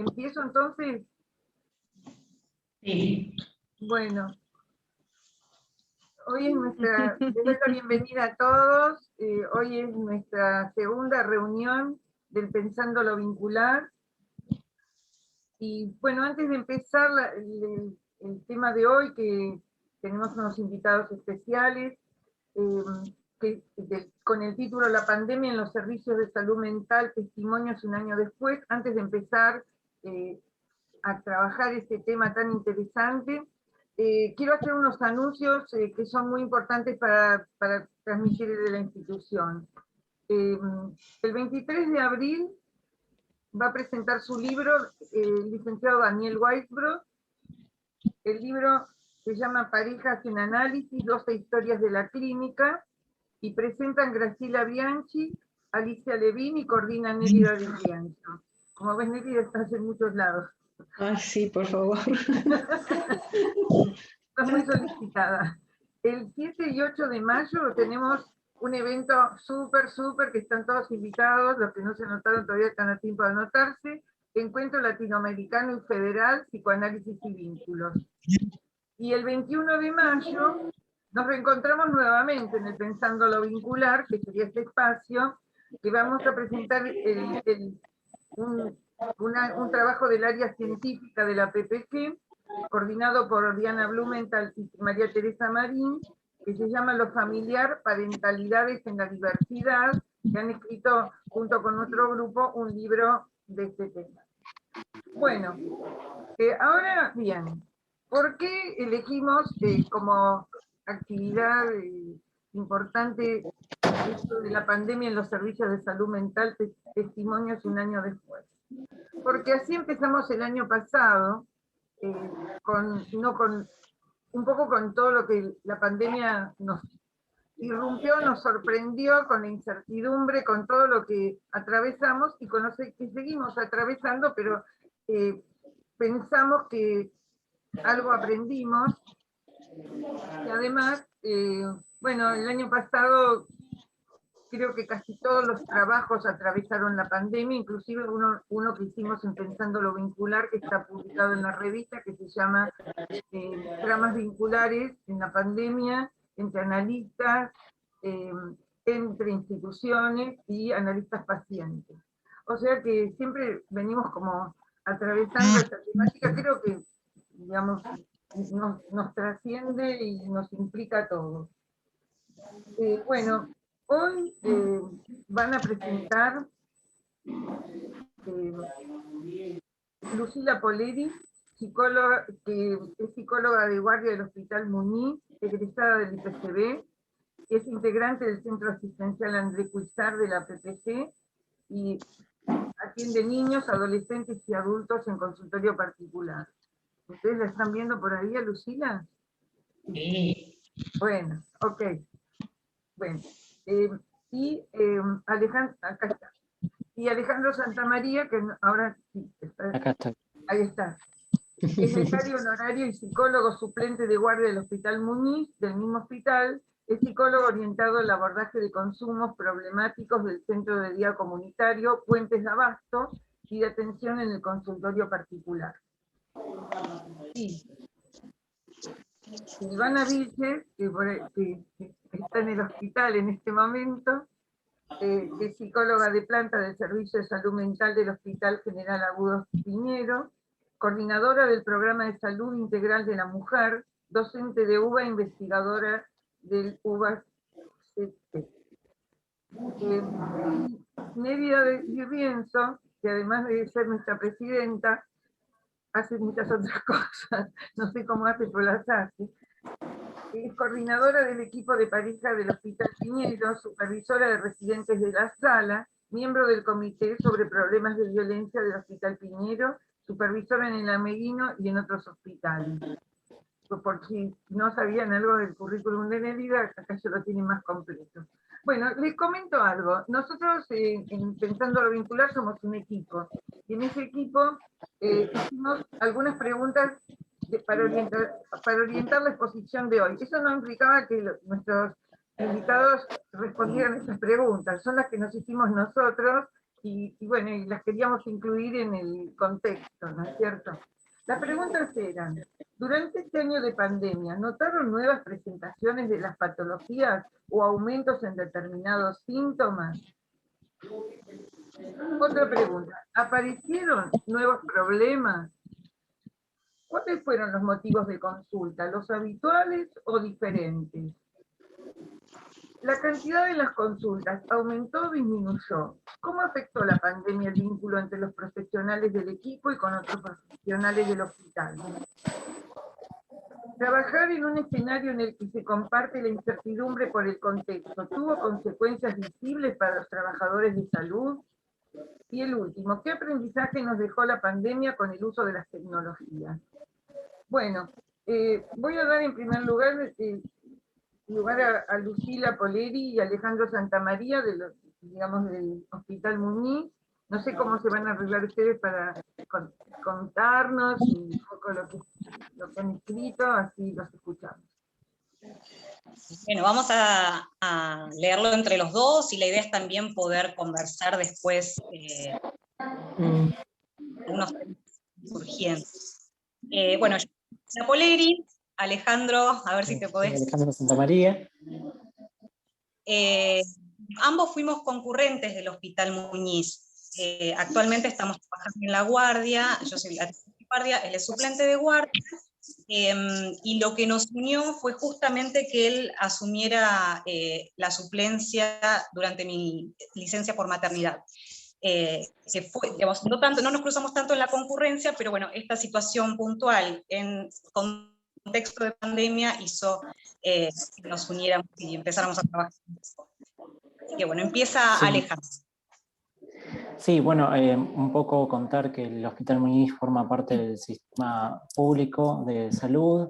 ¿Empiezo entonces? Sí. Bueno, hoy es les doy la bienvenida a todos. Hoy es nuestra segunda reunión del Pensando lo Vincular. Y bueno, antes de empezar el tema de hoy, que tenemos unos invitados especiales, con el título La pandemia en los servicios de salud mental, testimonios un año después. Antes de empezar a trabajar este tema tan interesante, quiero hacer unos anuncios que son muy importantes para transmitir de la institución. El 23 de abril va a presentar su libro el licenciado Daniel Weisbrod. El libro se llama Parejas en Análisis, 12 historias de la clínica, y presentan Graciela Bianchi, Alicia Levin y coordina Nélida de Rianzo. Como ves, Nélida, estás en muchos lados. Ah, sí, por favor. Estás muy solicitada. El 7 y 8 de mayo tenemos un evento súper, que están todos invitados, los que no se anotaron todavía están a tiempo de anotarse, Encuentro Latinoamericano y Federal, Psicoanálisis y Vínculos. Y el 21 de mayo nos reencontramos nuevamente en el Pensando lo Vincular, que sería este espacio, que vamos a presentar un trabajo del área científica de la PPG, coordinado por Diana Blumenthal y María Teresa Marín, que se llama Lo familiar, parentalidades en la diversidad, que han escrito junto con otro grupo un libro de este tema. Bueno, ahora bien, ¿por qué elegimos como actividad importante esto de la pandemia en los servicios de salud mental, testimonios un año después? Porque así empezamos el año pasado, un poco con todo lo que la pandemia nos irrumpió, nos sorprendió, con la incertidumbre, con todo lo que atravesamos y con lo que seguimos atravesando, pero pensamos que algo aprendimos. Y además, bueno, el año pasado creo que casi todos los trabajos atravesaron la pandemia, inclusive uno que hicimos en Pensando lo Vincular, que está publicado en la revista, que se llama Tramas Vinculares en la Pandemia, entre analistas, entre instituciones y analistas pacientes. O sea que siempre venimos como atravesando esta temática, creo que, digamos, nos trasciende y nos implica a todos. Bueno, hoy van a presentar Lucila Poleri, psicóloga, que es psicóloga de guardia del Hospital Muñiz, egresada del IPCB, es integrante del Centro Asistencial André Cuizar de la PPG y atiende niños, adolescentes y adultos en consultorio particular. ¿Ustedes la están viendo por ahí a Lucila? Sí. Bueno, ok. Bueno, y Alejandro, acá está. Y Alejandro Santamaría, que ahora sí, está, Acá está. ahí está. Es becario honorario y psicólogo suplente de guardia del Hospital Muñiz, del mismo hospital. Es psicólogo orientado al abordaje de consumos problemáticos del Centro de Día Comunitario, Puentes de Abasto, y de atención en el consultorio particular. Y Silvana Vilches, que está en el hospital en este momento, que es psicóloga de planta del Servicio de Salud Mental del Hospital General Agudo Piñero, coordinadora del Programa de Salud Integral de la Mujer, docente de UBA, investigadora del UBA-CT. Nélida de Rienzo, que además de ser nuestra presidenta, hace muchas otras cosas, no sé cómo hace, pero las hace. Es coordinadora del equipo de pareja del Hospital Piñero, supervisora de residentes de la sala, miembro del Comité sobre Problemas de Violencia del Hospital Piñero, supervisora en el Ameguino y en otros hospitales. Por si no sabían algo del currículum de Nélida, acá se lo tienen más completo. Bueno, les comento algo. Nosotros, Pensando lo Vincular, somos un equipo. Y en ese equipo hicimos algunas preguntas para orientar la exposición de hoy. Eso no implicaba que nuestros invitados respondieran a esas preguntas, son las que nos hicimos nosotros y bueno, y las queríamos incluir en el contexto, ¿no es cierto? Las preguntas eran, durante este año de pandemia, ¿notaron nuevas presentaciones de las patologías o aumentos en determinados síntomas? Otra pregunta, ¿aparecieron nuevos problemas? ¿Cuáles fueron los motivos de consulta? ¿Los habituales o diferentes? ¿La cantidad de las consultas aumentó o disminuyó? ¿Cómo afectó la pandemia el vínculo entre los profesionales del equipo y con otros profesionales del hospital? Trabajar en un escenario en el que se comparte la incertidumbre por el contexto, ¿tuvo consecuencias visibles para los trabajadores de salud? Y el último, ¿qué aprendizaje nos dejó la pandemia con el uso de las tecnologías? Bueno, voy a dar en primer lugar a Lucila Poleri y Alejandro Santamaría digamos, del Hospital Muñiz. No sé cómo se van a arreglar ustedes para contarnos y un poco lo que han escrito, así los escuchamos. Bueno, vamos a leerlo entre los dos y la idea es también poder conversar después unos temas surgiendo. Bueno, yo soy Poleri, Alejandro, a ver si te podés... Alejandro Santamaría. Ambos fuimos concurrentes del Hospital Muñiz. Actualmente estamos trabajando en la guardia, yo soy la guardia, él es suplente de guardia, y lo que nos unió fue justamente que él asumiera la suplencia durante mi licencia por maternidad. Que fue, digamos, no nos cruzamos tanto en la concurrencia, pero bueno, esta situación puntual en contexto de pandemia hizo que nos uniéramos y empezáramos a trabajar. Así que bueno, empieza Sí. Alejandro. Sí, bueno, un poco contar que el Hospital Muñiz forma parte del sistema público de salud.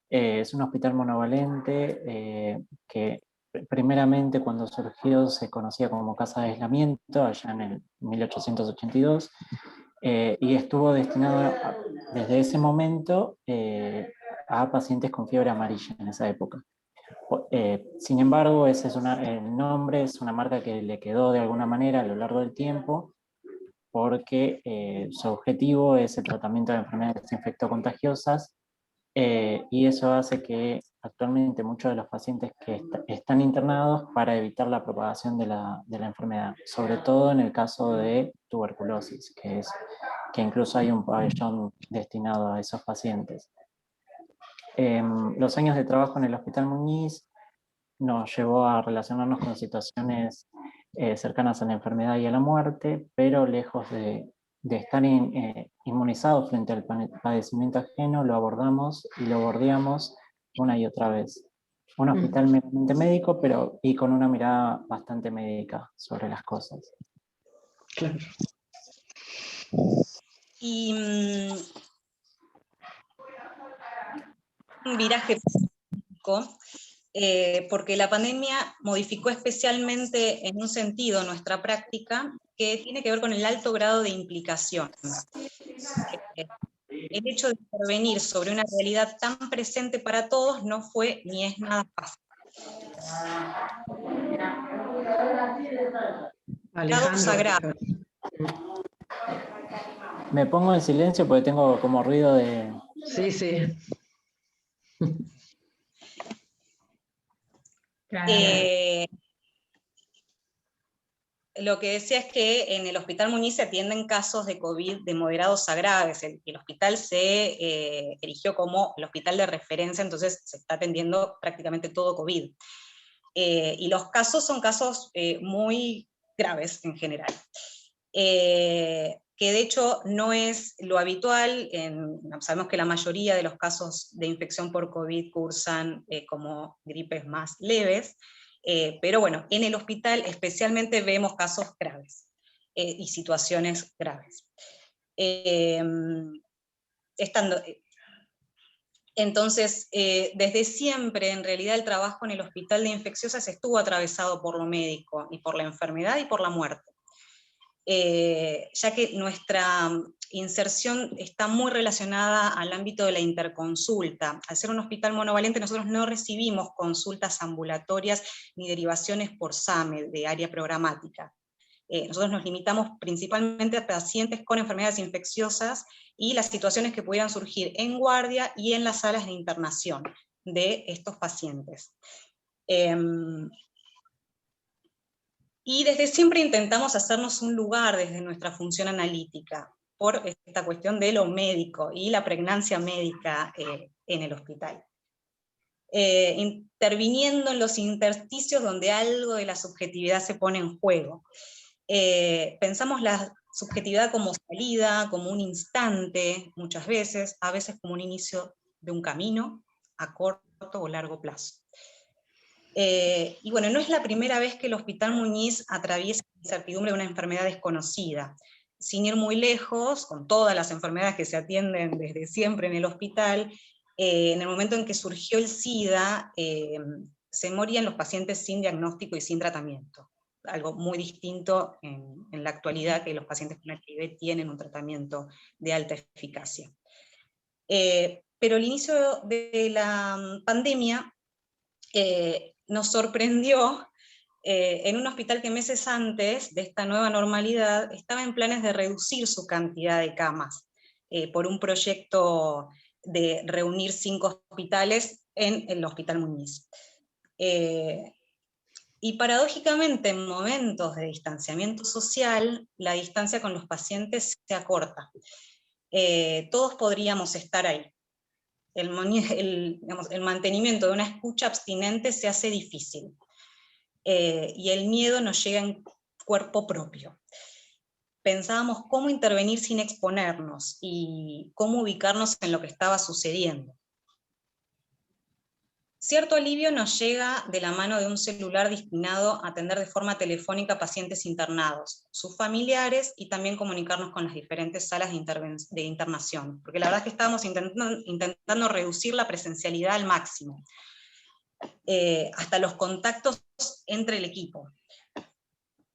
Es un hospital monovalente que primeramente cuando surgió se conocía como Casa de Aislamiento, allá en el 1882, y estuvo destinado desde ese momento a pacientes con fiebre amarilla en esa época. Sin embargo, ese es el nombre es una marca que le quedó de alguna manera a lo largo del tiempo, porque su objetivo es el tratamiento de enfermedades infectocontagiosas, y eso hace que actualmente muchos de los pacientes que están internados para evitar la propagación de la enfermedad, sobre todo en el caso de tuberculosis, que incluso hay un pabellón destinado a esos pacientes. Los años de trabajo en el Hospital Muñiz nos llevó a relacionarnos con situaciones cercanas a la enfermedad y a la muerte, pero lejos de estar inmunizados frente al padecimiento ajeno, lo abordamos y lo bordeamos una y otra vez. Un hospital meramente médico, pero y con una mirada bastante médica sobre las cosas. Claro. Y un viraje político, porque la pandemia modificó especialmente en un sentido nuestra práctica que tiene que ver con el alto grado de implicación. El hecho de intervenir sobre una realidad tan presente para todos no fue ni es nada fácil. Alejandro. Me pongo en silencio porque tengo como ruido de... Sí, sí. Lo que decía es que en el Hospital Muñiz se atienden casos de COVID de moderados a graves. El hospital se erigió como el hospital de referencia, entonces se está atendiendo prácticamente todo COVID. Y los casos son casos muy graves en general. Que de hecho no es lo habitual, sabemos que la mayoría de los casos de infección por COVID cursan como gripes más leves, pero bueno, en el hospital especialmente vemos casos graves y situaciones graves. Entonces, desde siempre, en realidad, el trabajo en el hospital de infecciosas estuvo atravesado por lo médico, y por la enfermedad y por la muerte. Ya que nuestra inserción está muy relacionada al ámbito de la interconsulta. Al ser un hospital monovalente, nosotros no recibimos consultas ambulatorias ni derivaciones por SAME, de área programática. Nosotros nos limitamos principalmente a pacientes con enfermedades infecciosas y las situaciones que pudieran surgir en guardia y en las salas de internación de estos pacientes. Y desde siempre intentamos hacernos un lugar desde nuestra función analítica, por esta cuestión de lo médico y la pregnancia médica en el hospital. Interviniendo en los intersticios donde algo de la subjetividad se pone en juego. Pensamos la subjetividad como salida, como un instante, muchas veces, a veces como un inicio de un camino a corto o largo plazo. Y bueno, no es la primera vez que el Hospital Muñiz atraviesa la incertidumbre de una enfermedad desconocida. Sin ir muy lejos, con todas las enfermedades que se atienden desde siempre en el hospital, en el momento en que surgió el SIDA, se morían los pacientes sin diagnóstico y sin tratamiento. Algo muy distinto en la actualidad, que los pacientes con HIV tienen un tratamiento de alta eficacia. Pero el inicio de la pandemia nos sorprendió en un hospital que meses antes de esta nueva normalidad estaba en planes de reducir su cantidad de camas por un proyecto de reunir 5 hospitales en el Hospital Muñiz. Y paradójicamente, en momentos de distanciamiento social, la distancia con los pacientes se acorta. Todos podríamos estar ahí. El mantenimiento de una escucha abstinente se hace difícil. Y el miedo nos llega en cuerpo propio. Pensábamos cómo intervenir sin exponernos, y cómo ubicarnos en lo que estaba sucediendo. Cierto alivio nos llega de la mano de un celular destinado a atender de forma telefónica a pacientes internados, sus familiares, y también comunicarnos con las diferentes salas de internación, porque la verdad es que estábamos intentando reducir la presencialidad al máximo, hasta los contactos entre el equipo.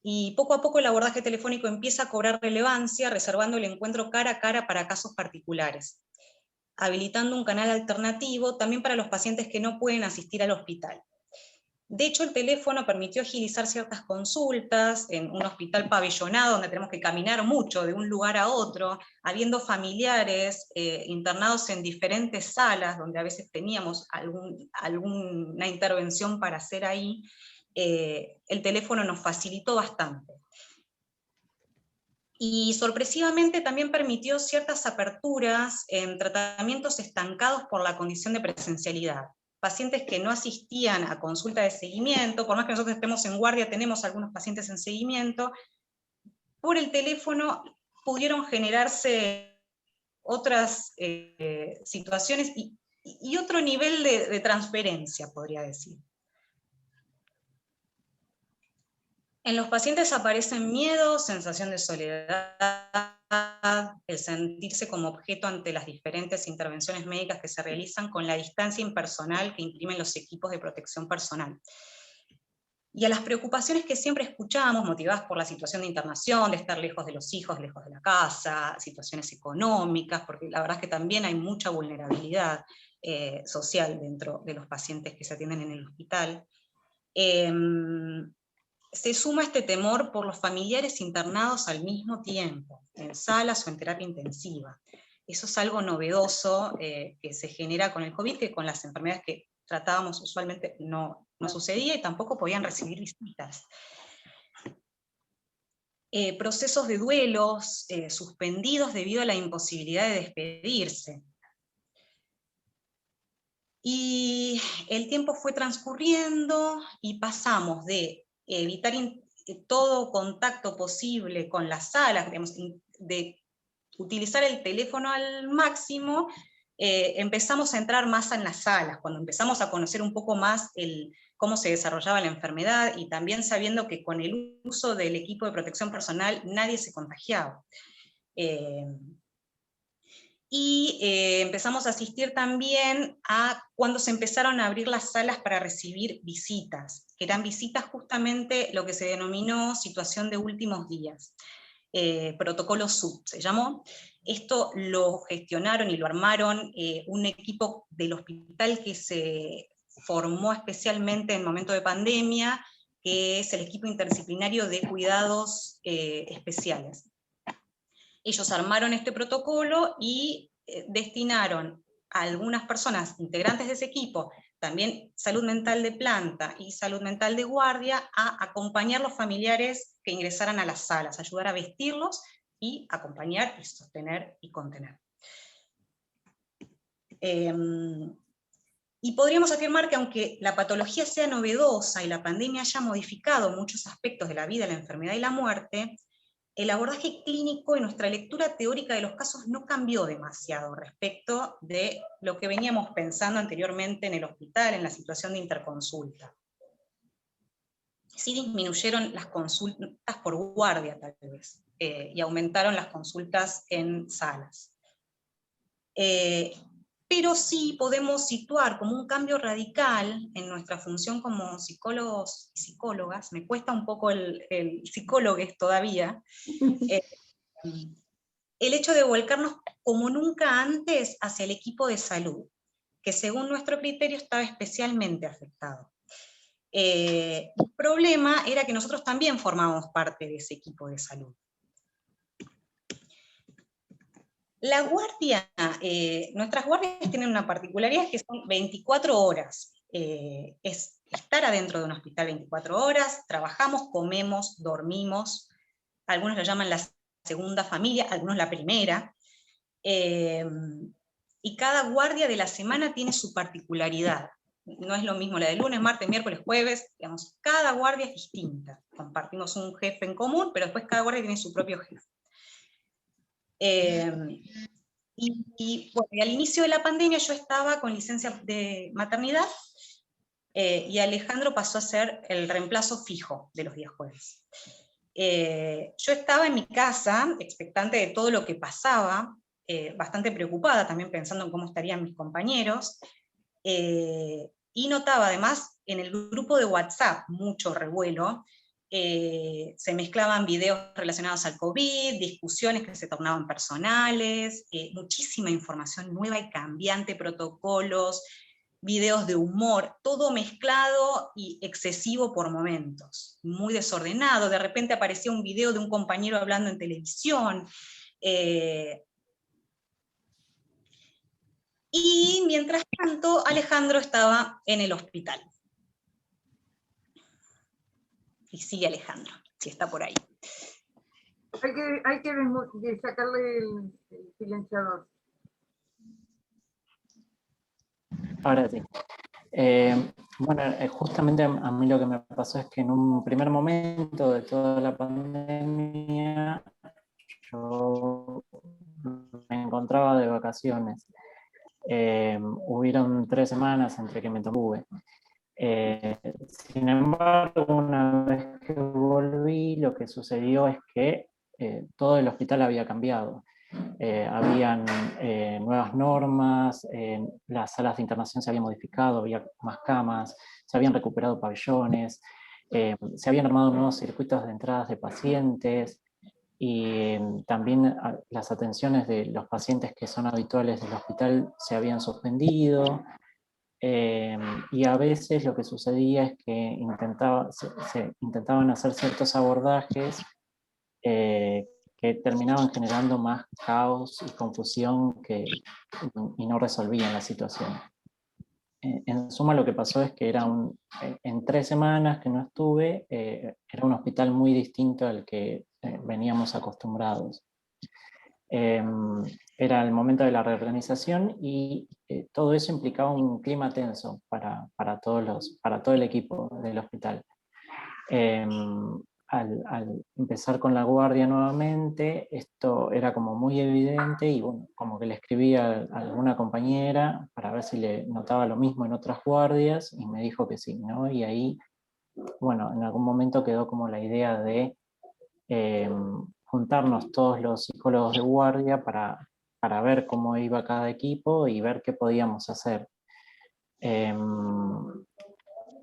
Y poco a poco el abordaje telefónico empieza a cobrar relevancia, reservando el encuentro cara a cara para casos particulares, habilitando un canal alternativo también para los pacientes que no pueden asistir al hospital. De hecho, el teléfono permitió agilizar ciertas consultas en un hospital pabellonado, donde tenemos que caminar mucho de un lugar a otro, habiendo familiares internados en diferentes salas, donde a veces teníamos alguna intervención para hacer ahí. El teléfono nos facilitó bastante. Y sorpresivamente también permitió ciertas aperturas en tratamientos estancados por la condición de presencialidad. Pacientes que no asistían a consulta de seguimiento, por más que nosotros estemos en guardia, tenemos algunos pacientes en seguimiento, por el teléfono pudieron generarse otras situaciones y otro nivel de transferencia, podría decir. En los pacientes aparecen miedo, sensación de soledad, el sentirse como objeto ante las diferentes intervenciones médicas que se realizan con la distancia impersonal que imprimen los equipos de protección personal. Y a las preocupaciones que siempre escuchamos, motivadas por la situación de internación, de estar lejos de los hijos, lejos de la casa, situaciones económicas, porque la verdad es que también hay mucha vulnerabilidad social dentro de los pacientes que se atienden en el hospital. Se suma este temor por los familiares internados al mismo tiempo, en salas o en terapia intensiva. Eso es algo novedoso que se genera con el COVID, que con las enfermedades que tratábamos usualmente no sucedía, y tampoco podían recibir visitas. Procesos de duelos suspendidos debido a la imposibilidad de despedirse. Y el tiempo fue transcurriendo y pasamos de evitar todo contacto posible con las salas, digamos, de utilizar el teléfono al máximo, empezamos a entrar más en las salas, cuando empezamos a conocer un poco más cómo se desarrollaba la enfermedad, y también sabiendo que con el uso del equipo de protección personal nadie se contagiaba. Empezamos a asistir también a cuando se empezaron a abrir las salas para recibir visitas, que eran visitas justamente lo que se denominó situación de últimos días, protocolo SUB se llamó. Esto lo gestionaron y lo armaron un equipo del hospital que se formó especialmente en momento de pandemia, que es el equipo interdisciplinario de cuidados especiales. Ellos armaron este protocolo y destinaron a algunas personas integrantes de ese equipo, también salud mental de planta y salud mental de guardia, a acompañar a los familiares que ingresaran a las salas, ayudar a vestirlos y acompañar y sostener y contener. Y podríamos afirmar que aunque la patología sea novedosa y la pandemia haya modificado muchos aspectos de la vida, la enfermedad y la muerte, el abordaje clínico y nuestra lectura teórica de los casos no cambió demasiado respecto de lo que veníamos pensando anteriormente en el hospital, en la situación de interconsulta. Sí disminuyeron las consultas por guardia, tal vez, y aumentaron las consultas en salas. Pero sí podemos situar como un cambio radical en nuestra función como psicólogos y psicólogas, me cuesta un poco el psicólogues todavía, el hecho de volcarnos como nunca antes hacia el equipo de salud, que según nuestro criterio estaba especialmente afectado. El problema era que nosotros también formábamos parte de ese equipo de salud. La guardia, nuestras guardias tienen una particularidad que son 24 horas. Es estar adentro de un hospital 24 horas, trabajamos, comemos, dormimos, algunos lo llaman la segunda familia, algunos la primera, y cada guardia de la semana tiene su particularidad. No es lo mismo la de lunes, martes, miércoles, jueves, digamos, cada guardia es distinta. Compartimos un jefe en común, pero después cada guardia tiene su propio jefe. Bueno, y al inicio de la pandemia yo estaba con licencia de maternidad, y Alejandro pasó a ser el reemplazo fijo de los días jueves. Yo estaba en mi casa, expectante de todo lo que pasaba, bastante preocupada también pensando en cómo estarían mis compañeros, y notaba además en el grupo de WhatsApp mucho revuelo. Se mezclaban videos relacionados al COVID, discusiones que se tornaban personales, muchísima información nueva y cambiante, protocolos, videos de humor, todo mezclado y excesivo por momentos, muy desordenado. De repente aparecía un video de un compañero hablando en televisión, y mientras tanto Alejandro estaba en el hospital. Y sigue Alejandro, si está por ahí. Hay que sacarle el silenciador. Ahora sí. Bueno, justamente a mí lo que me pasó es que en un primer momento de toda la pandemia yo me encontraba de vacaciones. Hubieron 3 semanas entre que me tuve. Sin embargo, una vez que volví, lo que sucedió es que todo el hospital había cambiado. Habían nuevas normas, las salas de internación se habían modificado, había más camas, se habían recuperado pabellones, se habían armado nuevos circuitos de entradas de pacientes, y también las atenciones de los pacientes que son habituales del hospital se habían suspendido. Y a veces lo que sucedía es que se intentaban hacer ciertos abordajes que terminaban generando más caos y confusión y no resolvían la situación. En suma, lo que pasó es que en 3 semanas que no estuve, era un hospital muy distinto al que veníamos acostumbrados. Era el momento de la reorganización y todo eso implicaba un clima tenso para todo el equipo del hospital. Al empezar con la guardia nuevamente, esto era como muy evidente y bueno, como que le escribí a alguna compañera para ver si le notaba lo mismo en otras guardias y me dijo que sí, ¿no? Y ahí, bueno, en algún momento quedó como la idea de juntarnos todos los psicólogos de guardia para ver cómo iba cada equipo y ver qué podíamos hacer.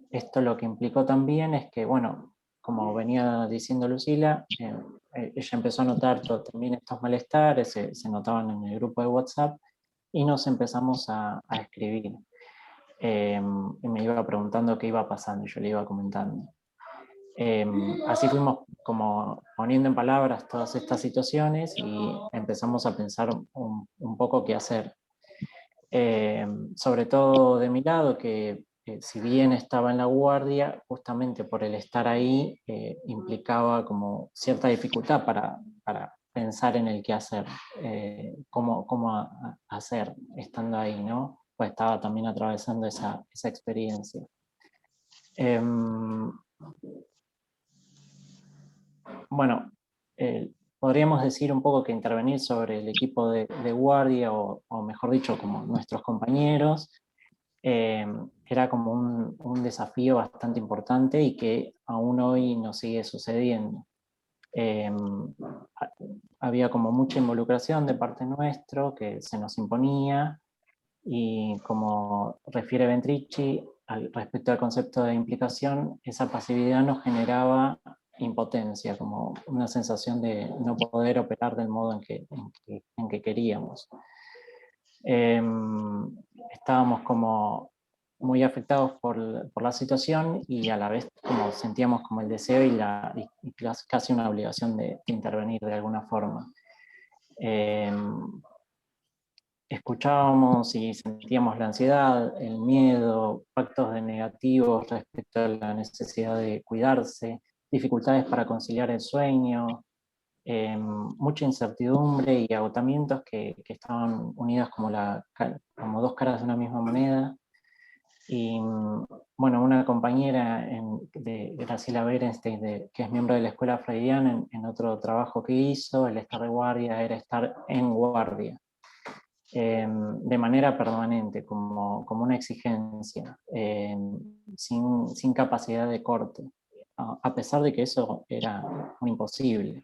Esto lo que implicó también es que, bueno, como venía diciendo Lucila, ella empezó a notar también estos malestares, se notaban en el grupo de WhatsApp, y nos empezamos a escribir. Y me iba preguntando qué iba pasando, y yo le iba comentando. Así fuimos como poniendo en palabras todas estas situaciones y empezamos a pensar un poco qué hacer. Sobre todo de mi lado, que si bien estaba en la guardia, justamente por el estar ahí implicaba como cierta dificultad para pensar en el qué hacer, cómo hacer estando ahí, ¿no? Pues estaba también atravesando esa experiencia. Bueno, podríamos decir un poco que intervenir sobre el equipo de guardia, o mejor dicho, como nuestros compañeros, era como un desafío bastante importante y que aún hoy nos sigue sucediendo. Había como mucha involucración de parte nuestro que se nos imponía, y como refiere Ventrici respecto al concepto de implicación, esa pasividad nos generaba impotencia, como una sensación de no poder operar del modo en que queríamos. Estábamos como muy afectados por la situación, y a la vez como sentíamos como el deseo y casi una obligación de intervenir de alguna forma. Escuchábamos y sentíamos la ansiedad, el miedo, pactos de negativos respecto a la necesidad de cuidarse, dificultades para conciliar el sueño, mucha incertidumbre y agotamientos que estaban unidos como dos caras de una misma moneda. Y bueno, una compañera de Graciela Berenstein, que es miembro de la Escuela Freudiana, en otro trabajo que hizo, el estar de guardia era estar en guardia. De manera permanente, como una exigencia, sin capacidad de corte, a pesar de que eso era un imposible.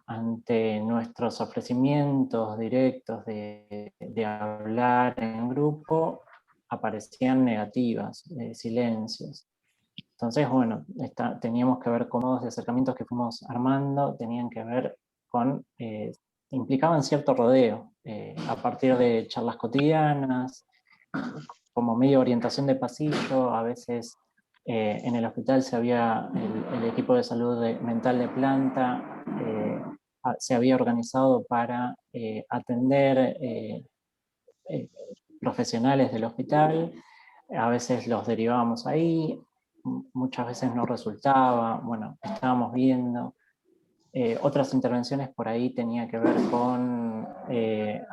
Ante nuestros ofrecimientos directos de hablar en grupo, aparecían negativas, silencios. Entonces, bueno, teníamos que ver cómo los acercamientos que fuimos armando tenían que ver con, implicaban cierto rodeo, a partir de charlas cotidianas, como medio orientación de pasillo. A veces en el hospital el equipo de salud mental de planta se había organizado para atender profesionales del hospital. A veces los derivábamos ahí, muchas veces no resultaba. Bueno, estábamos viendo. Otras intervenciones por ahí tenía que ver con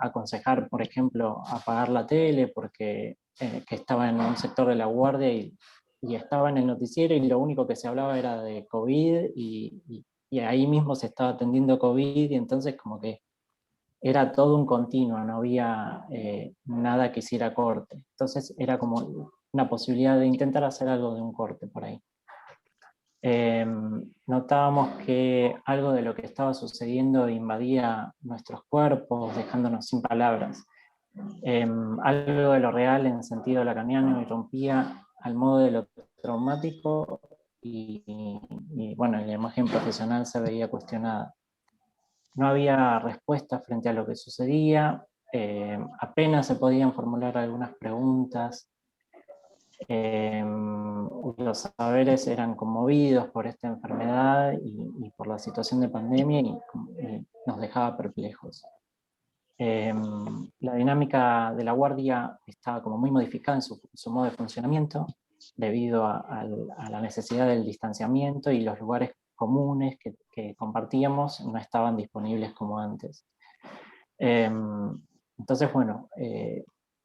aconsejar, por ejemplo, apagar la tele porque que estaba en un sector de la guardia y estaba en el noticiero y lo único que se hablaba era de COVID, y ahí mismo se estaba atendiendo COVID, y entonces como que era todo un continuo, no había nada que hiciera corte. Entonces era como una posibilidad de intentar hacer algo de un corte por ahí. Notábamos que algo de lo que estaba sucediendo invadía nuestros cuerpos, dejándonos sin palabras. Algo de lo real en sentido lacaniano irrumpía al modo de lo traumático, y bueno, la imagen profesional se veía cuestionada. No había respuesta frente a lo que sucedía, apenas se podían formular algunas preguntas. Los saberes eran conmovidos por esta enfermedad y por la situación de pandemia, y nos dejaba perplejos. La dinámica de la guardia estaba como muy modificada en su modo de funcionamiento, debido a la necesidad del distanciamiento, y los lugares comunes que compartíamos no estaban disponibles como antes. Entonces, bueno,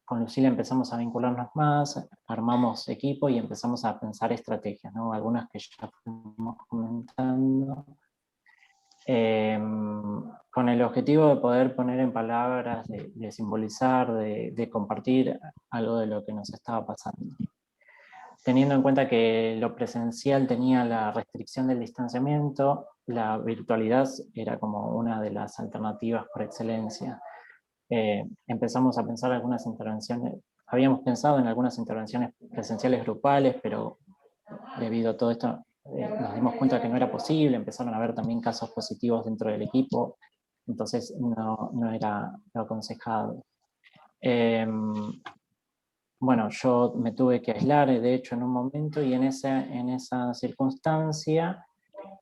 con Lucila empezamos a vincularnos más, armamos equipo y empezamos a pensar estrategias, ¿no? Algunas que ya fuimos comentando, con el objetivo de poder poner en palabras, de simbolizar, de compartir algo de lo que nos estaba pasando. Teniendo en cuenta que lo presencial tenía la restricción del distanciamiento, la virtualidad era como una de las alternativas por excelencia. Empezamos a pensar algunas intervenciones, habíamos pensado en algunas intervenciones presenciales grupales, pero debido a todo esto nos dimos cuenta que no era posible. Empezaron a haber también casos positivos dentro del equipo, entonces no era lo aconsejado. bueno, yo me tuve que aislar, de hecho, en un momento, y en esa circunstancia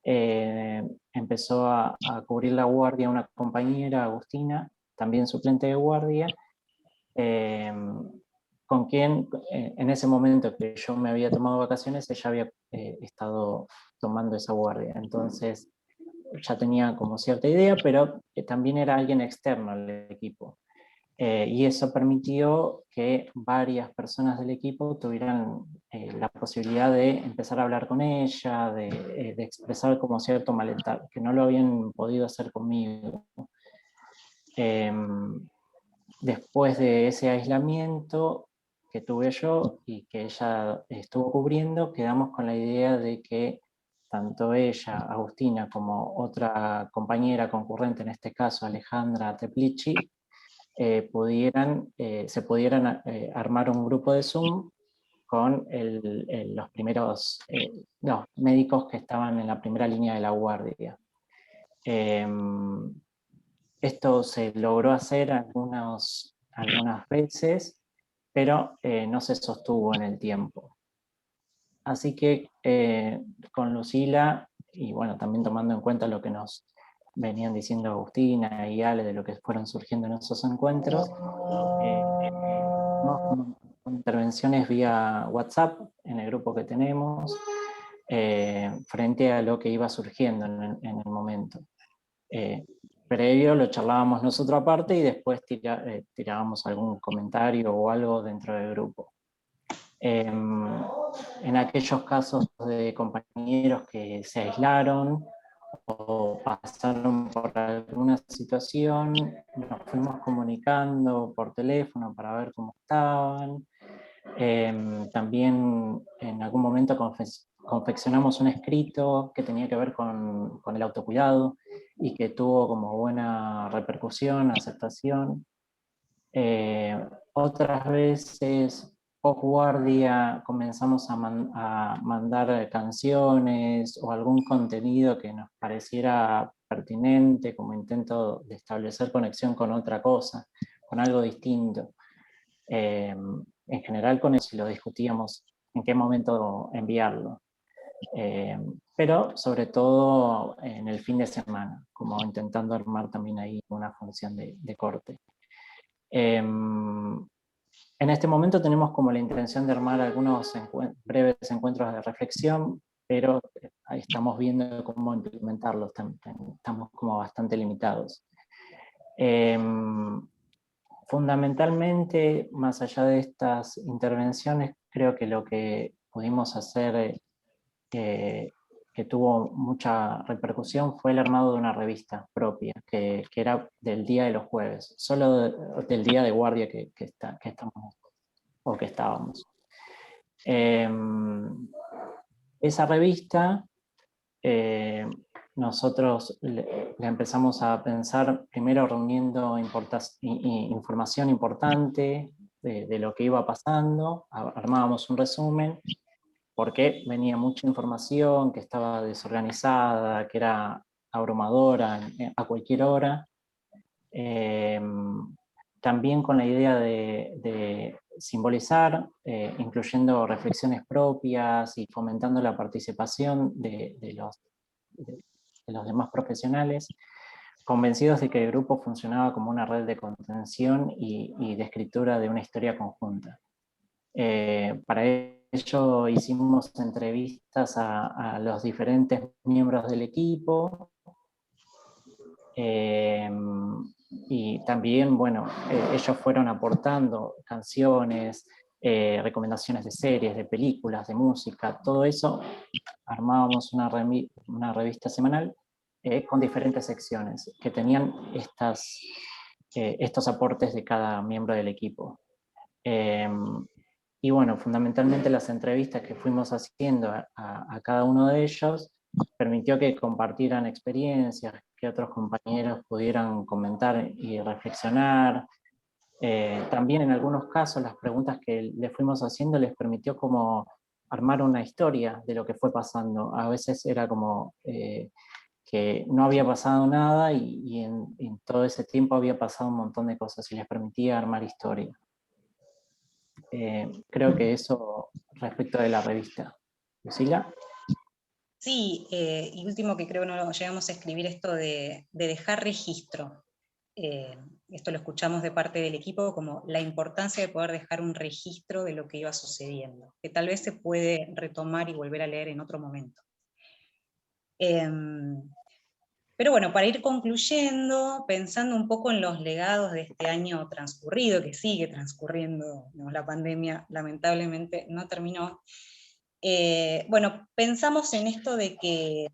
empezó a cubrir la guardia una compañera, Agustina, también suplente de guardia, con quien en ese momento que yo me había tomado vacaciones, ella había estado tomando esa guardia. Entonces ya tenía como cierta idea, pero también era alguien externo al equipo. Y eso permitió que varias personas del equipo tuvieran la posibilidad de empezar a hablar con ella, de expresar como cierto malestar, que no lo habían podido hacer conmigo. Después de ese aislamiento que tuve yo y que ella estuvo cubriendo, quedamos con la idea de que tanto ella, Agustina, como otra compañera concurrente, en este caso Alejandra Teplici, se pudieran armar un grupo de Zoom con los primeros los médicos que estaban en la primera línea de la guardia. Esto se logró hacer algunas veces, pero no se sostuvo en el tiempo. Así que con Lucila, y bueno, también tomando en cuenta lo que nos venían diciendo Agustina y Ale de lo que fueron surgiendo en esos encuentros, con intervenciones vía WhatsApp en el grupo que tenemos, frente a lo que iba surgiendo en el momento. Previo lo charlábamos nosotros aparte y después tirábamos algún comentario o algo dentro del grupo. En aquellos casos de compañeros que se aislaron o pasaron por alguna situación, nos fuimos comunicando por teléfono para ver cómo estaban. También en algún momento confeccionamos un escrito que tenía que ver con el autocuidado y que tuvo como buena repercusión, aceptación. Otras veces, post guardia, comenzamos a mandar canciones o algún contenido que nos pareciera pertinente, como intento de establecer conexión con otra cosa, con algo distinto. En general con eso lo discutíamos en qué momento enviarlo. Pero sobre todo en el fin de semana, como intentando armar también ahí una función de corte. En este momento tenemos como la intención de armar algunos breves encuentros de reflexión, pero ahí estamos viendo cómo implementarlos, estamos como bastante limitados. Fundamentalmente, más allá de estas intervenciones, creo que lo que pudimos hacer que tuvo mucha repercusión fue el armado de una revista propia, que era del día de los jueves, solo del día de guardia que estamos o que estábamos. Esa revista nosotros la empezamos a pensar primero reuniendo información importante de lo que iba pasando, armábamos un resumen, porque venía mucha información que estaba desorganizada, que era abrumadora a cualquier hora. También con la idea de simbolizar, incluyendo reflexiones propias y fomentando la participación de los demás profesionales, convencidos de que el grupo funcionaba como una red de contención y de escritura de una historia conjunta. Para ello hicimos entrevistas a los diferentes miembros del equipo, y también, bueno, ellos fueron aportando canciones, recomendaciones de series, de películas, de música, todo eso. Armábamos una revista semanal con diferentes secciones que tenían estos aportes de cada miembro del equipo. Y bueno, fundamentalmente las entrevistas que fuimos haciendo a cada uno de ellos permitió que compartieran experiencias, que otros compañeros pudieran comentar y reflexionar. También en algunos casos las preguntas que les fuimos haciendo les permitió como armar una historia de lo que fue pasando. A veces era como que no había pasado nada y en todo ese tiempo había pasado un montón de cosas y les permitía armar historia. Creo que eso respecto de la revista. Lucila. Sí, y último que creo no llegamos a escribir esto de dejar registro. Esto lo escuchamos de parte del equipo como la importancia de poder dejar un registro de lo que iba sucediendo, que tal vez se puede retomar y volver a leer en otro momento. Pero bueno, para ir concluyendo, pensando un poco en los legados de este año transcurrido, que sigue transcurriendo, ¿no? La pandemia lamentablemente no terminó. Bueno, pensamos en esto de que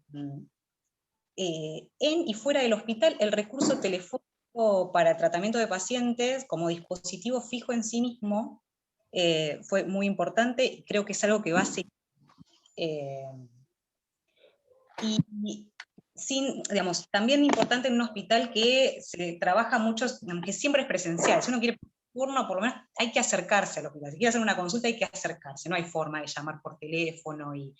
en y fuera del hospital el recurso telefónico para tratamiento de pacientes como dispositivo fijo en sí mismo fue muy importante, y creo que es algo que va a seguir. Y digamos, también importante en un hospital que se trabaja mucho, que siempre es presencial. Si uno quiere turno, por lo menos hay que acercarse al hospital. Si quiere hacer una consulta hay que acercarse, no hay forma de llamar por teléfono. Y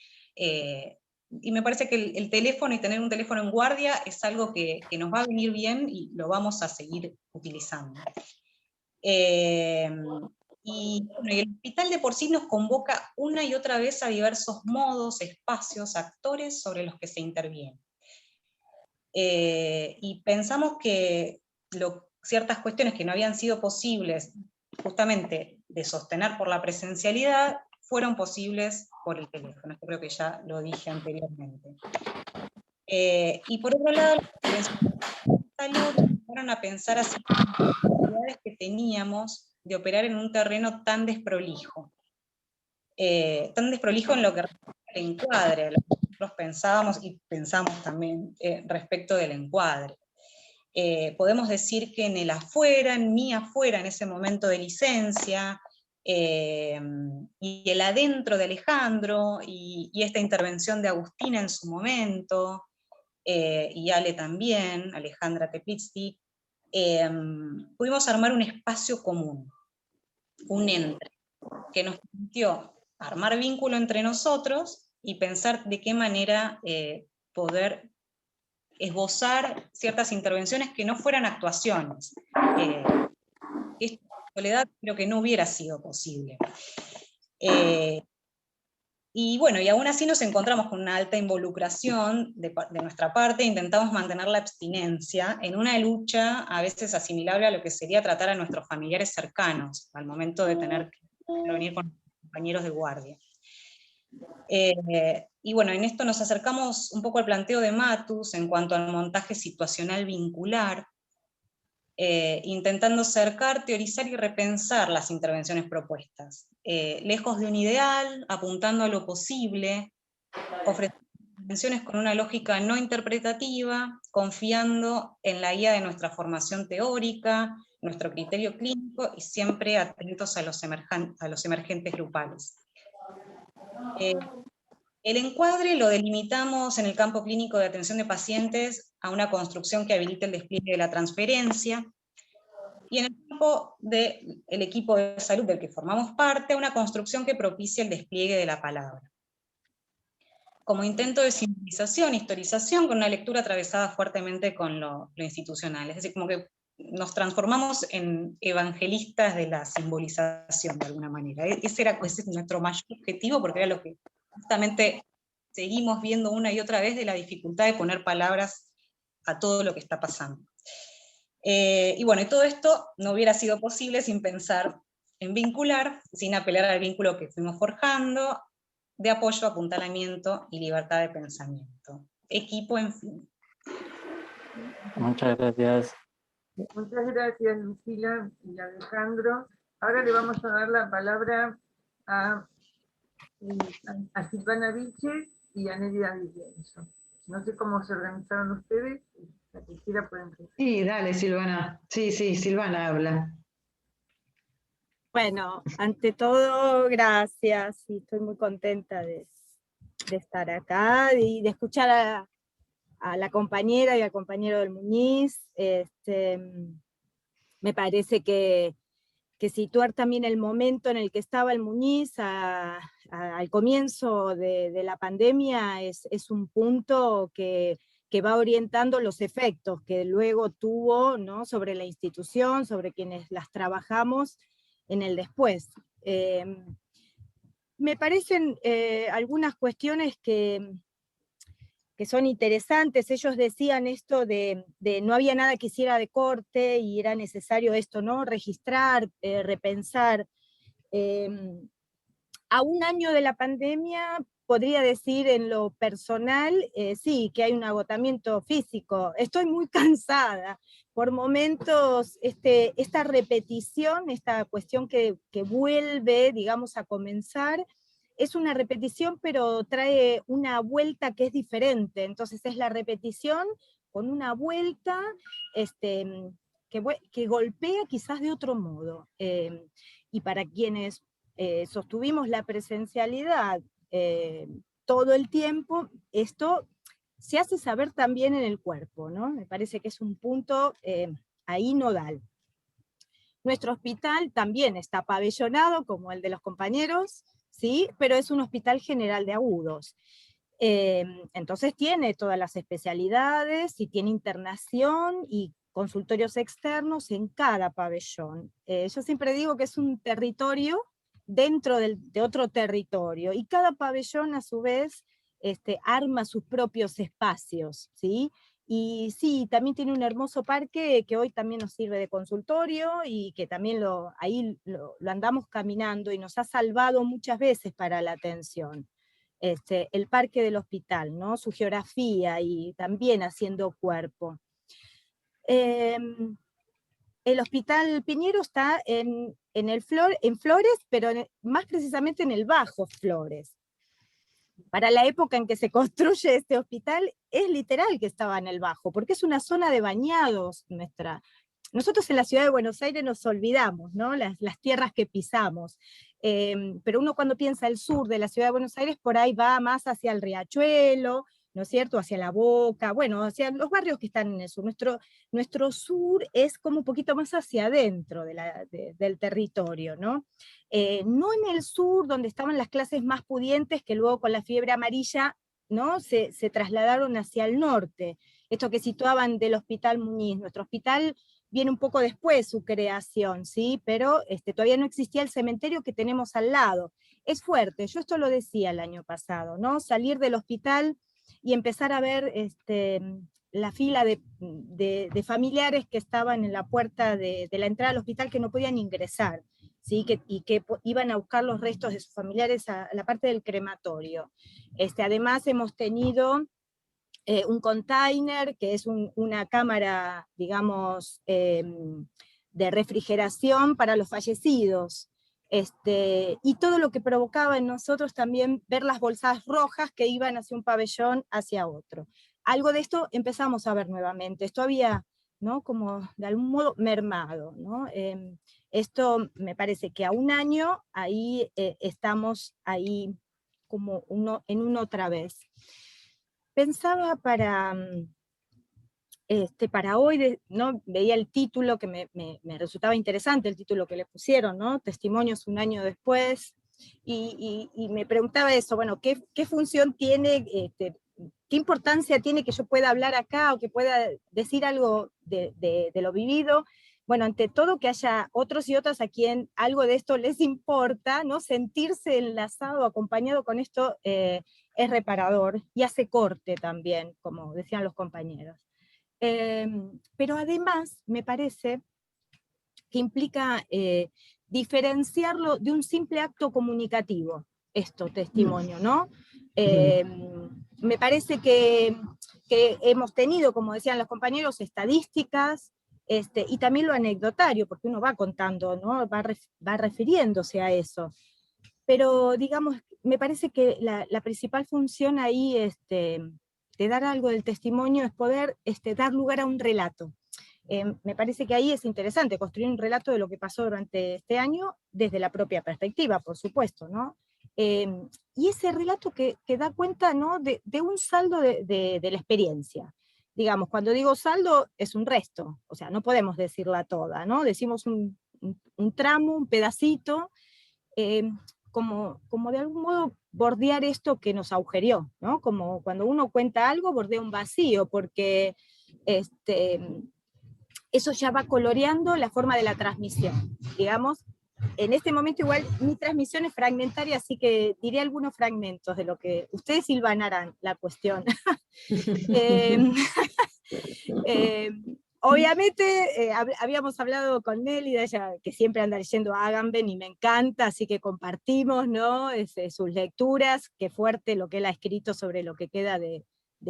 me parece que el teléfono y tener un teléfono en guardia es algo que nos va a venir bien y lo vamos a seguir utilizando. Y bueno, el hospital de por sí nos convoca una y otra vez a diversos modos, espacios, actores sobre los que se interviene. Y pensamos que ciertas cuestiones que no habían sido posibles justamente de sostener por la presencialidad, fueron posibles por el teléfono. Esto creo que ya lo dije anteriormente. Y por otro lado, las salud empezaron a pensar así las posibilidades que teníamos de operar en un terreno tan desprolijo. Tan desprolijo en lo que respecta al encuadre, lo que nosotros pensábamos y pensamos también respecto del encuadre. Podemos decir que en el afuera, en mi afuera, en ese momento de licencia, y el adentro de Alejandro, y esta intervención de Agustina en su momento, y Ale también, Alejandra Teplitsky, pudimos armar un espacio común, un entre, que nos permitió armar vínculo entre nosotros y pensar de qué manera poder esbozar ciertas intervenciones que no fueran actuaciones. Esta soledad creo que no hubiera sido posible. Y bueno, y aún así nos encontramos con una alta involucración de nuestra parte, intentamos mantener la abstinencia en una lucha a veces asimilable a lo que sería tratar a nuestros familiares cercanos, al momento de tener que reunir con compañeros de guardia. Y bueno, en esto nos acercamos un poco al planteo de Matus en cuanto al montaje situacional vincular, intentando acercar, teorizar y repensar las intervenciones propuestas, lejos de un ideal, apuntando a lo posible, ofreciendo intervenciones con una lógica no interpretativa, confiando en la guía de nuestra formación teórica, nuestro criterio clínico y siempre atentos a los emergentes grupales. El encuadre lo delimitamos en el campo clínico de atención de pacientes a una construcción que habilite el despliegue de la transferencia, y en el campo del equipo de salud del que formamos parte, una construcción que propicie el despliegue de la palabra. Como intento de simbolización, historización, con una lectura atravesada fuertemente con lo institucional, es decir, como que nos transformamos en evangelistas de la simbolización, de alguna manera. Ese es nuestro mayor objetivo, porque era lo que justamente seguimos viendo una y otra vez, de la dificultad de poner palabras a todo lo que está pasando. Y bueno, y todo esto no hubiera sido posible sin pensar en vincular, sin apelar al vínculo que fuimos forjando, de apoyo, apuntalamiento y libertad de pensamiento. Equipo, en fin. Muchas gracias. Muchas gracias, Lucila y Alejandro. Ahora le vamos a dar la palabra a Silvana Vilches y a Nelia Vicenzo. No sé cómo se organizaron ustedes, la que quiera pueden empezar. Sí, dale, Silvana. Sí, Silvana habla. Bueno, ante todo, gracias, y estoy muy contenta de estar acá y de escuchar a la compañera y al compañero del Muñiz. Me parece que situar también el momento en el que estaba el Muñiz al comienzo de la pandemia es un punto que va orientando los efectos que luego tuvo, ¿no?, sobre la institución, sobre quienes las trabajamos en el después. Me parecen algunas cuestiones que son interesantes. Ellos decían esto de no había nada que hiciera de corte y era necesario esto, ¿no? Registrar, repensar. A un año de la pandemia, podría decir en lo personal, sí, que hay un agotamiento físico. Estoy muy cansada. Por momentos, esta repetición, esta cuestión que vuelve, digamos, a comenzar, es una repetición, pero trae una vuelta que es diferente. Entonces es la repetición con una vuelta que golpea quizás de otro modo. Y para quienes sostuvimos la presencialidad todo el tiempo, esto se hace saber también en el cuerpo, ¿no? Me parece que es un punto ahí nodal. Nuestro hospital también está pabellonado, como el de los compañeros, ¿sí? Pero es un hospital general de agudos. Entonces tiene todas las especialidades y tiene internación y consultorios externos en cada pabellón. Yo siempre digo que es un territorio dentro de otro territorio, y cada pabellón a su vez arma sus propios espacios, ¿sí? Y sí, también tiene un hermoso parque que hoy también nos sirve de consultorio, y que también ahí lo andamos caminando, y nos ha salvado muchas veces para la atención. El parque del hospital, ¿no? Su geografía y también haciendo cuerpo. El Hospital Piñero está en Flores, pero más precisamente en el Bajo Flores. Para la época en que se construye este hospital, es literal que estaba en el Bajo, porque es una zona de bañados nuestra. Nosotros en la ciudad de Buenos Aires nos olvidamos, ¿no? Las tierras que pisamos, pero uno cuando piensa el sur de la ciudad de Buenos Aires, por ahí va más hacia el Riachuelo, ¿no es cierto?, hacia La Boca, bueno, hacia los barrios que están en el sur. Nuestro sur es como un poquito más hacia adentro del territorio, ¿no? No en el sur, donde estaban las clases más pudientes, que luego con la fiebre amarilla, ¿no?, se trasladaron hacia el norte. Esto que situaban del Hospital Muñiz. Nuestro hospital viene un poco después su creación, ¿sí? Pero todavía no existía el cementerio que tenemos al lado. Es fuerte, yo esto lo decía el año pasado, ¿no? Salir del hospital y empezar a ver la fila de familiares que estaban en la puerta de la entrada al hospital, que no podían ingresar, ¿sí? Y que iban a buscar los restos de sus familiares a la parte del crematorio. Además hemos tenido un container, que es una cámara, digamos, de refrigeración para los fallecidos, y todo lo que provocaba en nosotros también ver las bolsas rojas que iban hacia un pabellón, hacia otro. Algo de esto empezamos a ver nuevamente. Esto había, ¿no?, como de algún modo mermado, ¿no? Esto me parece que a un año ahí estamos ahí como en uno otra vez. Pensaba para hoy, ¿no? Veía el título que me resultaba interesante, el título que le pusieron, ¿no? Testimonios un año después, y me preguntaba eso, bueno, ¿qué función tiene, qué importancia tiene que yo pueda hablar acá, o que pueda decir algo de lo vivido? Bueno, ante todo, que haya otros y otras a quien algo de esto les importa, ¿no? Sentirse enlazado, acompañado con esto, es reparador, y hace corte también, como decían los compañeros. Pero además, me parece que implica diferenciarlo de un simple acto comunicativo, testimonio, ¿no? Me parece que hemos tenido, como decían los compañeros, estadísticas, y también lo anecdotario, porque uno va contando, ¿no? Va refiriéndose a eso. Pero, digamos, me parece que la principal función ahí de dar algo del testimonio es poder dar lugar a un relato. Me parece que ahí es interesante construir un relato de lo que pasó durante este año, desde la propia perspectiva, por supuesto, ¿no? Y ese relato que da cuenta, ¿no?, de un saldo de la experiencia. Digamos, cuando digo saldo, es un resto, o sea, no podemos decirla toda, ¿no? Decimos un tramo, un pedacito, como de algún modo bordear esto que nos agujereó, ¿no? Como cuando uno cuenta algo, bordea un vacío, porque eso ya va coloreando la forma de la transmisión. Digamos, en este momento igual mi transmisión es fragmentaria, así que diré algunos fragmentos de lo que ustedes hilvanarán la cuestión. Eh, obviamente habíamos hablado con Nélida, ella que siempre anda leyendo a Agamben y me encanta, así que compartimos, ¿no? Sus lecturas, qué fuerte lo que él ha escrito sobre lo que queda de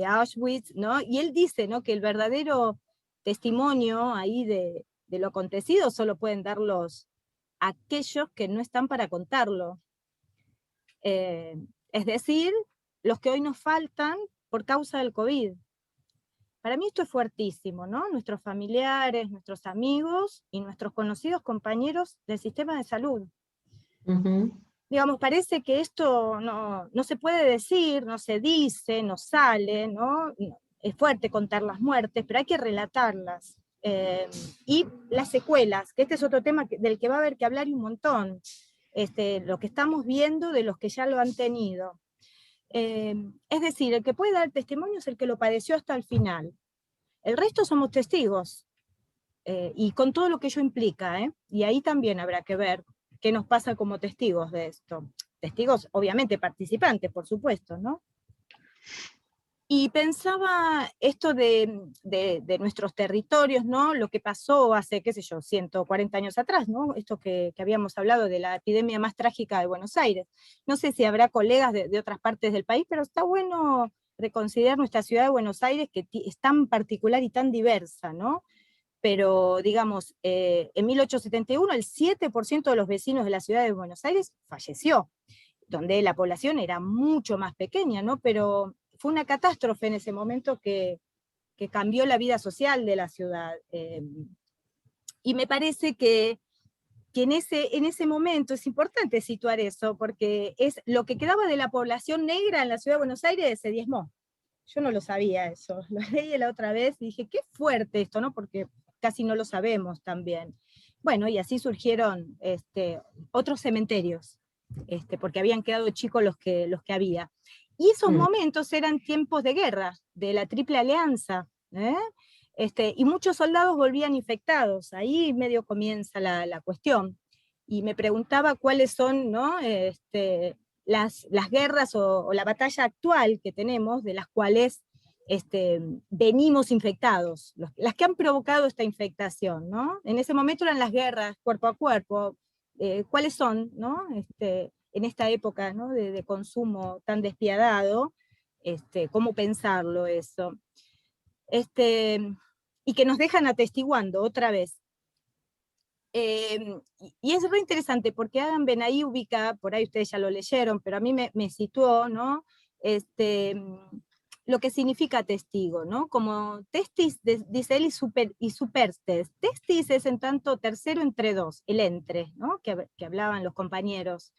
Auschwitz, ¿no? Y él dice, ¿no?, que el verdadero testimonio ahí de lo acontecido solo pueden darlos aquellos que no están para contarlo. Es decir, los que hoy nos faltan por causa del COVID. Para mí esto es fuertísimo, ¿no? Nuestros familiares, nuestros amigos y nuestros conocidos compañeros del sistema de salud. Digamos, parece que esto no se puede decir, no se dice, no sale, ¿no? Es fuerte contar las muertes, pero hay que relatarlas. Y las secuelas, que este es otro tema del que va a haber que hablar un montón. Lo que estamos viendo de los que ya lo han tenido. Es decir, el que puede dar testimonio es el que lo padeció hasta el final. El resto somos testigos, y con todo lo que ello implica, y ahí también habrá que ver qué nos pasa como testigos de esto. Testigos, obviamente, participantes, por supuesto, ¿no? Y pensaba esto de nuestros territorios, ¿no? Lo que pasó hace, qué sé yo, 140 años atrás, ¿no? Esto que habíamos hablado de la epidemia más trágica de Buenos Aires. No sé si habrá colegas de otras partes del país, pero está bueno reconsiderar nuestra ciudad de Buenos Aires, que es tan particular y tan diversa, ¿no? Pero, digamos, en 1871 el 7% de los vecinos de la ciudad de Buenos Aires falleció, donde la población era mucho más pequeña, ¿no? Pero fue una catástrofe en ese momento que cambió la vida social de la ciudad. Y me parece que en ese momento es importante situar eso, porque es lo que quedaba de la población negra en la ciudad de Buenos Aires se diezmó. Yo no lo sabía eso, lo leí la otra vez y dije, qué fuerte esto, ¿no? Porque casi no lo sabemos también. Bueno, y así surgieron otros cementerios, porque habían quedado chicos los que había. Y esos momentos eran tiempos de guerra, de la Triple Alianza, y muchos soldados volvían infectados, ahí medio comienza la cuestión. Y me preguntaba cuáles son, ¿no?, las guerras o la batalla actual que tenemos, de las cuales venimos infectados, las que han provocado esta infectación, ¿no? En ese momento eran las guerras cuerpo a cuerpo. ¿Cuáles son, ¿no?, en esta época, ¿no?, de consumo tan despiadado? ¿Cómo pensarlo eso? Y que nos dejan atestiguando otra vez. Y es re interesante porque Agamben ahí ubica, por ahí ustedes ya lo leyeron, pero a mí me situó, ¿no?, lo que significa testigo, ¿no? Como testis, dice él, y superstes. Testis es en tanto tercero entre dos, el entre, ¿no?, que hablaban los compañeros.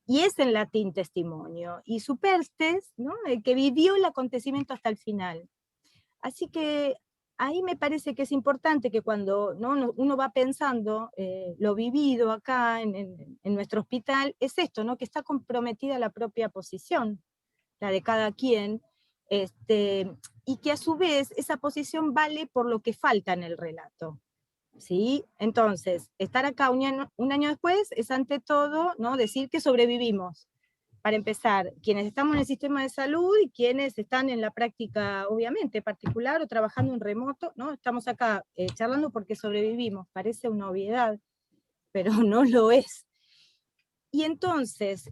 Y es en latín testimonio. Y superstes, ¿no?, el que vivió el acontecimiento hasta el final. Así que ahí me parece que es importante que cuando, ¿no?, uno va pensando lo vivido acá en nuestro hospital, es esto, ¿no?, que está comprometida la propia posición, la de cada quien, y que a su vez esa posición vale por lo que falta en el relato. ¿Sí? Entonces, estar acá un año después es ante todo, ¿no?, decir que sobrevivimos. Para empezar, quienes estamos en el sistema de salud y quienes están en la práctica, obviamente, particular o trabajando en remoto, ¿no? Estamos acá charlando porque sobrevivimos, parece una obviedad, pero no lo es. Y entonces,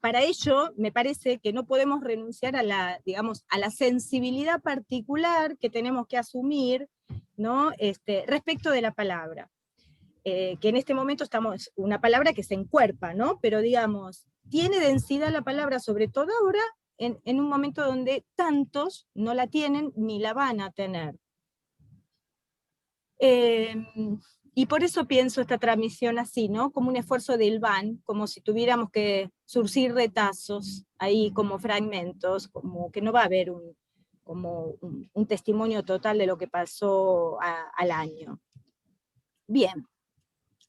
para ello, me parece que no podemos renunciar a la, digamos, a la sensibilidad particular que tenemos que asumir, ¿no?, respecto de la palabra. Que en este momento estamos, una palabra que se encuerpa, ¿no? Pero digamos, tiene densidad la palabra, sobre todo ahora, en un momento donde tantos no la tienen ni la van a tener. Y por eso pienso esta transmisión así, ¿no?, como un esfuerzo de hilván, como si tuviéramos que surcir retazos ahí como fragmentos, como que no va a haber un testimonio total de lo que pasó al año. Bien.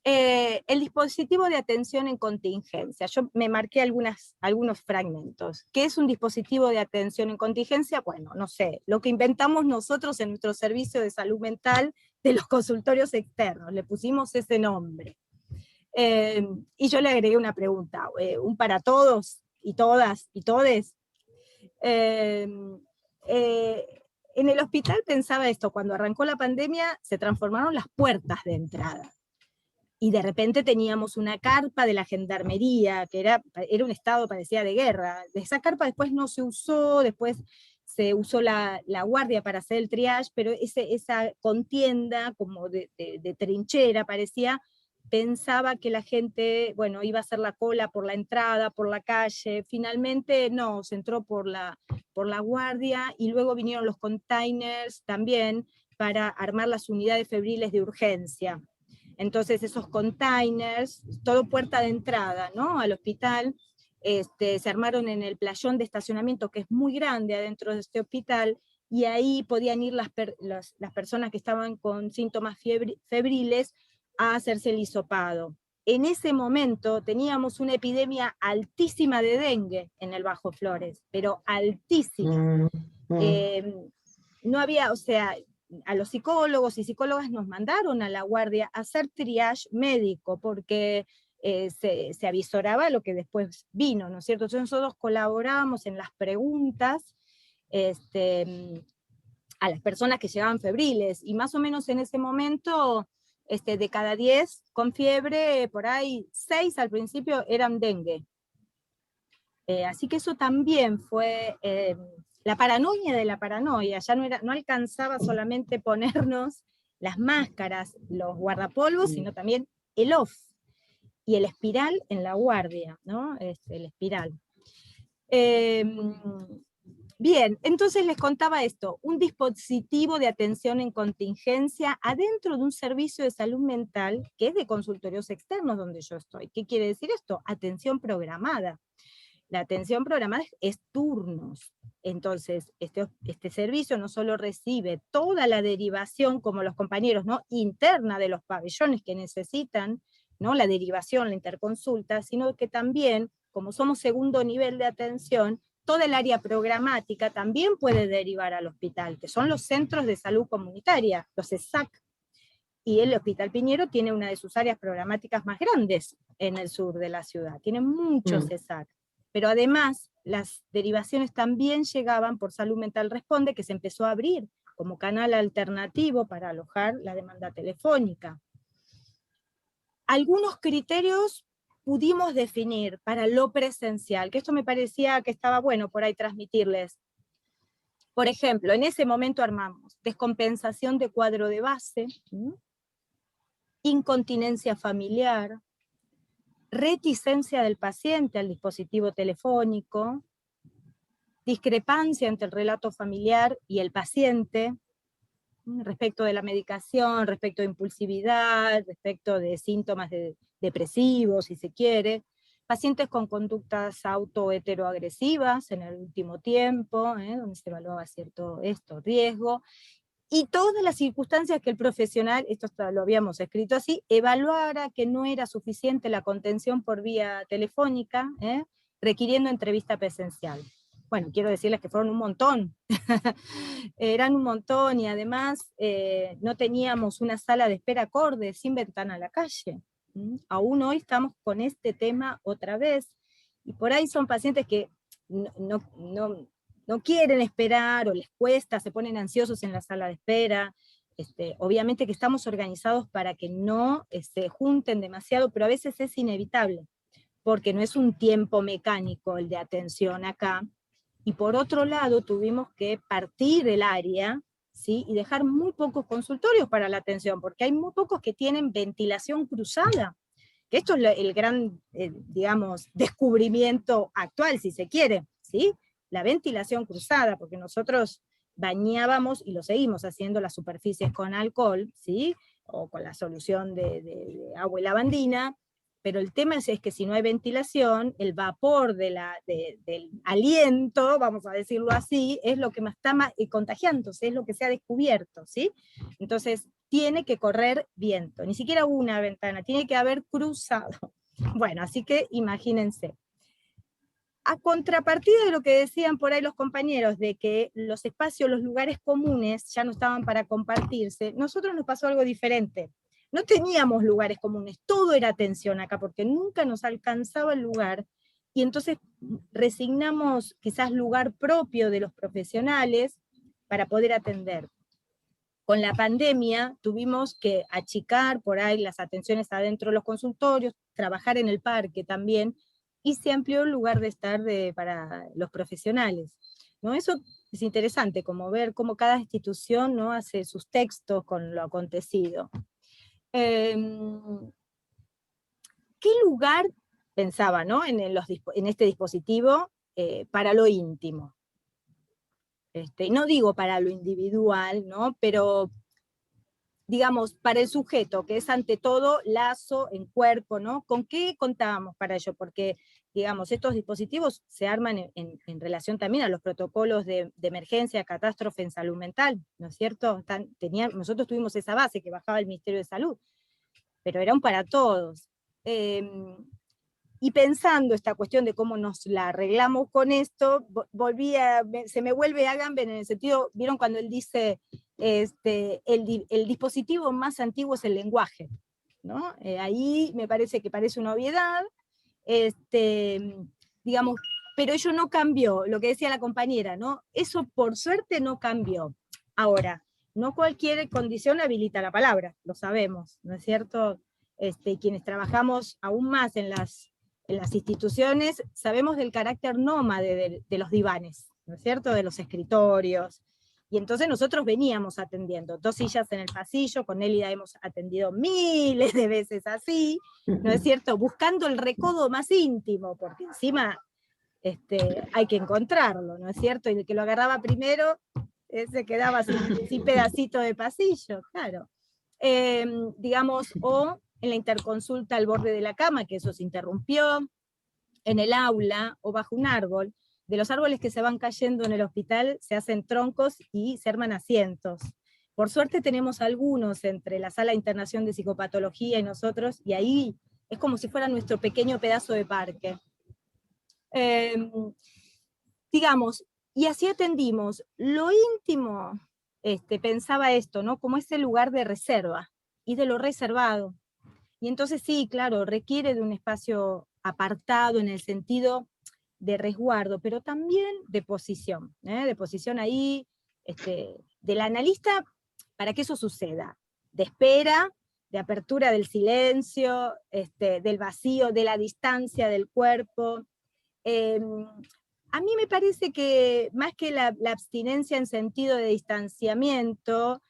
El dispositivo de atención en contingencia. Yo me marqué algunos fragmentos. ¿Qué es un dispositivo de atención en contingencia? Bueno, no sé, lo que inventamos nosotros en nuestro servicio de salud mental de los consultorios externos, le pusimos ese nombre. Y yo le agregué una pregunta, un para todos y todas y todes. En el hospital pensaba esto, cuando arrancó la pandemia se transformaron las puertas de entrada. Y de repente teníamos una carpa de la gendarmería, que era un estado, parecía de guerra. Esa carpa después no se usó, después se usó la guardia para hacer el triage, pero esa contienda como de trinchera parecía, pensaba que la gente, bueno, iba a hacer la cola por la entrada, por la calle. Finalmente no, se entró por la guardia, y luego vinieron los containers también para armar las unidades febriles de urgencia. Entonces esos containers, todo puerta de entrada, ¿no?, al hospital, se armaron en el playón de estacionamiento, que es muy grande adentro de este hospital, y ahí podían ir las personas que estaban con síntomas febriles a hacerse el hisopado. En ese momento teníamos una epidemia altísima de dengue en el Bajo Flores, pero altísima. No había, o sea, a los psicólogos y psicólogas nos mandaron a la guardia a hacer triage médico, porque se avisoraba lo que después vino, ¿no es cierto? Entonces nosotros colaborábamos en las preguntas a las personas que llegaban febriles, y más o menos en ese momento, de cada 10 con fiebre, por ahí 6 al principio eran dengue. Así que eso también fue la paranoia de la paranoia. Ya no alcanzaba solamente ponernos las máscaras, los guardapolvos, sino también el off y el espiral en la guardia, ¿no? El espiral. Bien, entonces les contaba esto, un dispositivo de atención en contingencia adentro de un servicio de salud mental que es de consultorios externos donde yo estoy. ¿Qué quiere decir esto? Atención programada. La atención programada es turnos. Entonces, este servicio no solo recibe toda la derivación, como los compañeros, ¿no?, interna de los pabellones que necesitan, ¿no?, la derivación, la interconsulta, sino que también, como somos segundo nivel de atención, toda el área programática también puede derivar al hospital, que son los centros de salud comunitaria, los ESAC. Y el Hospital Piñero tiene una de sus áreas programáticas más grandes en el sur de la ciudad, tiene muchos ESAC. Pero además, las derivaciones también llegaban por Salud Mental Responde, que se empezó a abrir como canal alternativo para alojar la demanda telefónica. Algunos criterios pudimos definir para lo presencial, que esto me parecía que estaba bueno por ahí transmitirles. Por ejemplo, en ese momento armamos descompensación de cuadro de base, incontinencia familiar, reticencia del paciente al dispositivo telefónico, discrepancia entre el relato familiar y el paciente, respecto de la medicación, respecto de impulsividad, respecto de síntomas depresivos, si se quiere, pacientes con conductas autoheteroagresivas en el último tiempo, donde se evaluaba cierto riesgo, y todas las circunstancias que el profesional, esto lo habíamos escrito así, evaluara que no era suficiente la contención por vía telefónica, requiriendo entrevista presencial. Bueno, quiero decirles que fueron un montón, eran un montón, y además no teníamos una sala de espera acorde, sin ventana a la calle. Aún hoy estamos con este tema otra vez, y por ahí son pacientes que no quieren esperar, o les cuesta, se ponen ansiosos en la sala de espera. Obviamente que estamos organizados para que no se junten demasiado, pero a veces es inevitable, porque no es un tiempo mecánico el de atención acá. Y por otro lado, tuvimos que partir el área, ¿sí?, y dejar muy pocos consultorios para la atención, porque hay muy pocos que tienen ventilación cruzada, que esto es el gran, digamos, descubrimiento actual, si se quiere, ¿sí?, la ventilación cruzada, porque nosotros bañábamos, y lo seguimos haciendo, las superficies con alcohol, ¿sí?, o con la solución de agua y lavandina, pero el tema es que si no hay ventilación, el vapor del aliento, vamos a decirlo así, es lo que más está contagiándose, es lo que se ha descubierto, ¿sí? Entonces, tiene que correr viento, ni siquiera una ventana, tiene que haber cruzado. Bueno, así que imagínense. A contrapartida de lo que decían por ahí los compañeros, de que los espacios, los lugares comunes ya no estaban para compartirse, nosotros nos pasó algo diferente. No teníamos lugares comunes, todo era atención acá, porque nunca nos alcanzaba el lugar, y entonces resignamos quizás lugar propio de los profesionales para poder atender. Con la pandemia tuvimos que achicar por ahí las atenciones adentro de los consultorios, trabajar en el parque también, y se amplió el lugar de estar para los profesionales, ¿no? Eso es interesante, como ver cómo cada institución, ¿no?, hace sus textos con lo acontecido. ¿Qué lugar pensaba, ¿no?, en este dispositivo para lo íntimo? No digo para lo individual, ¿no?, pero digamos, para el sujeto, que es ante todo lazo en cuerpo, ¿no? ¿Con qué contábamos para ello? Porque, digamos, estos dispositivos se arman en relación también a los protocolos de emergencia, catástrofe en salud mental, ¿no es cierto? Nosotros tuvimos esa base que bajaba el Ministerio de Salud, pero era un para todos. Y pensando esta cuestión de cómo nos la arreglamos con esto, se me vuelve Agamben en el sentido, ¿vieron cuando él dice, el dispositivo más antiguo es el lenguaje, ¿no? Ahí me parece que parece una obviedad, digamos, pero ello no cambió, lo que decía la compañera, ¿no? Eso por suerte no cambió. Ahora, no cualquier condición habilita la palabra, lo sabemos, ¿no es cierto? Quienes trabajamos aún más en las instituciones, sabemos del carácter nómade de los divanes, ¿no es cierto?, de los escritorios, y entonces nosotros veníamos atendiendo, 2 sillas en el pasillo, con Élida hemos atendido miles de veces así, ¿no es cierto?, buscando el recodo más íntimo, porque encima hay que encontrarlo, ¿no es cierto?, y el que lo agarraba primero, se quedaba sin pedacito de pasillo, claro. Digamos, o en la interconsulta al borde de la cama, que eso se interrumpió, en el aula o bajo un árbol. De los árboles que se van cayendo en el hospital se hacen troncos y se arman asientos. Por suerte tenemos algunos entre la sala de internación de psicopatología y nosotros, y ahí es como si fuera nuestro pequeño pedazo de parque. Digamos, y así atendimos. Lo íntimo, pensaba esto, ¿no?, como ese lugar de reserva, y de lo reservado. Y entonces sí, claro, requiere de un espacio apartado en el sentido de resguardo, pero también de posición ahí, del analista para que eso suceda, de espera, de apertura del silencio, del vacío, de la distancia del cuerpo. A mí me parece que más que la abstinencia en sentido de distanciamiento,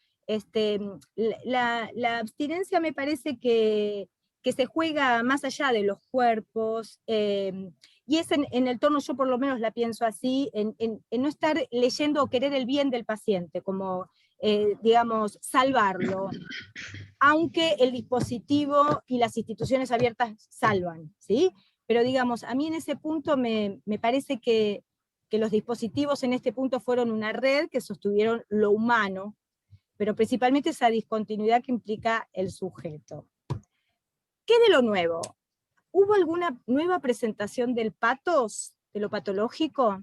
la abstinencia me parece que se juega más allá de los cuerpos, y es en el tono, yo por lo menos la pienso así, en no estar leyendo o querer el bien del paciente, como, digamos, salvarlo, aunque el dispositivo y las instituciones abiertas salvan, ¿sí? Pero digamos, a mí en ese punto me parece que los dispositivos en este punto fueron una red que sostuvieron lo humano, pero principalmente esa discontinuidad que implica el sujeto. ¿Qué de lo nuevo? ¿Hubo alguna nueva presentación del patos, de lo patológico?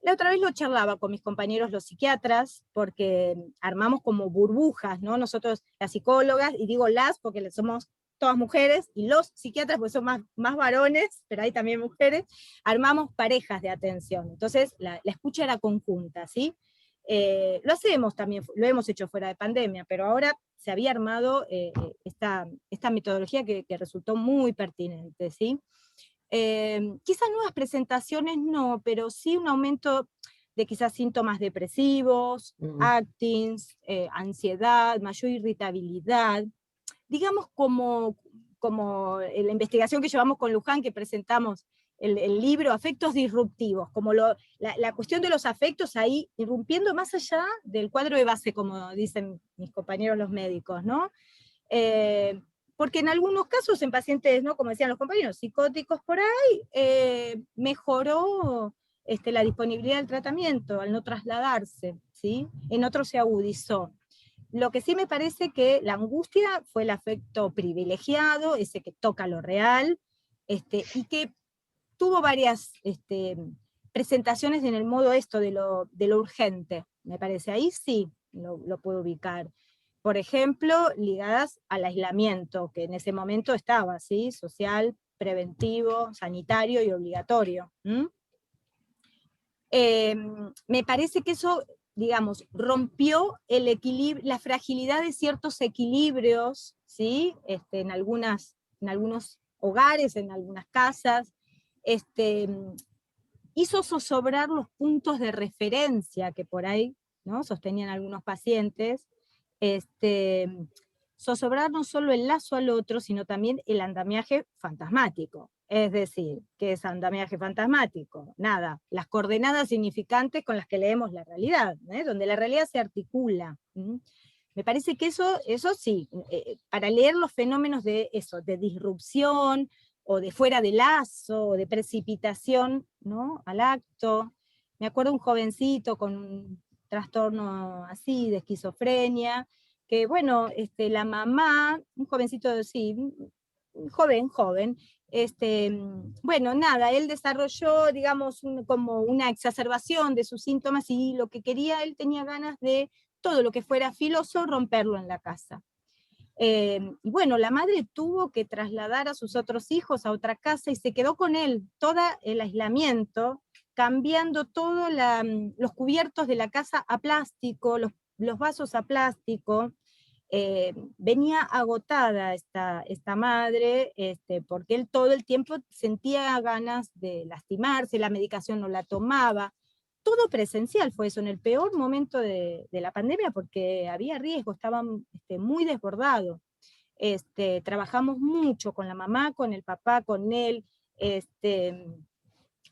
La otra vez lo charlaba con mis compañeros los psiquiatras, porque armamos como burbujas, ¿no? Nosotros, las psicólogas, y digo las porque somos todas mujeres, y los psiquiatras, pues son más varones, pero hay también mujeres, armamos parejas de atención. Entonces, la escucha era conjunta, ¿sí? Lo hacemos también, lo hemos hecho fuera de pandemia, pero ahora se había armado esta metodología que resultó muy pertinente, ¿sí? Quizás nuevas presentaciones no, pero sí un aumento de quizás síntomas depresivos, actings, ansiedad, mayor irritabilidad, digamos como la investigación que llevamos con Luján, que presentamos el libro Afectos Disruptivos, como la cuestión de los afectos ahí, irrumpiendo más allá del cuadro de base, como dicen mis compañeros los médicos, ¿no? Porque en algunos casos, en pacientes, ¿no?, como decían los compañeros, psicóticos por ahí, mejoró la disponibilidad del tratamiento al no trasladarse, ¿sí? En otros se agudizó. Lo que sí me parece que la angustia fue el afecto privilegiado, ese que toca lo real, y que tuvo varias presentaciones en el modo esto de lo urgente, me parece. Ahí sí lo puedo ubicar. Por ejemplo, ligadas al aislamiento, que en ese momento estaba, ¿sí? Social, preventivo, sanitario y obligatorio. Me parece que eso, digamos, rompió el equilibrio, la fragilidad de ciertos equilibrios, ¿sí? En algunos hogares, en algunas casas, hizo zozobrar los puntos de referencia que por ahí, ¿no?, sostenían algunos pacientes, zozobrar no solo el lazo al otro, sino también el andamiaje fantasmático. Es decir, ¿qué es andamiaje fantasmático? Nada, las coordenadas significantes con las que leemos la realidad, donde la realidad se articula. Me parece que eso sí, para leer los fenómenos de eso, de disrupción, o de fuera de lazo, o de precipitación, ¿no?, al acto. Me acuerdo un jovencito con un trastorno así, de esquizofrenia, que bueno, la mamá, un jovencito, sí, joven, bueno, nada, él desarrolló, digamos, como una exacerbación de sus síntomas, y lo que quería, él tenía ganas de todo lo que fuera filoso, romperlo en la casa. Y bueno, la madre tuvo que trasladar a sus otros hijos a otra casa y se quedó con él todo el aislamiento, cambiando todos los cubiertos de la casa a plástico, los vasos a plástico. Venía agotada esta madre, porque él todo el tiempo sentía ganas de lastimarse, la medicación no la tomaba. Todo presencial fue eso, en el peor momento de la pandemia, porque había riesgo, estaba muy desbordado. Trabajamos mucho con la mamá, con el papá, con él, en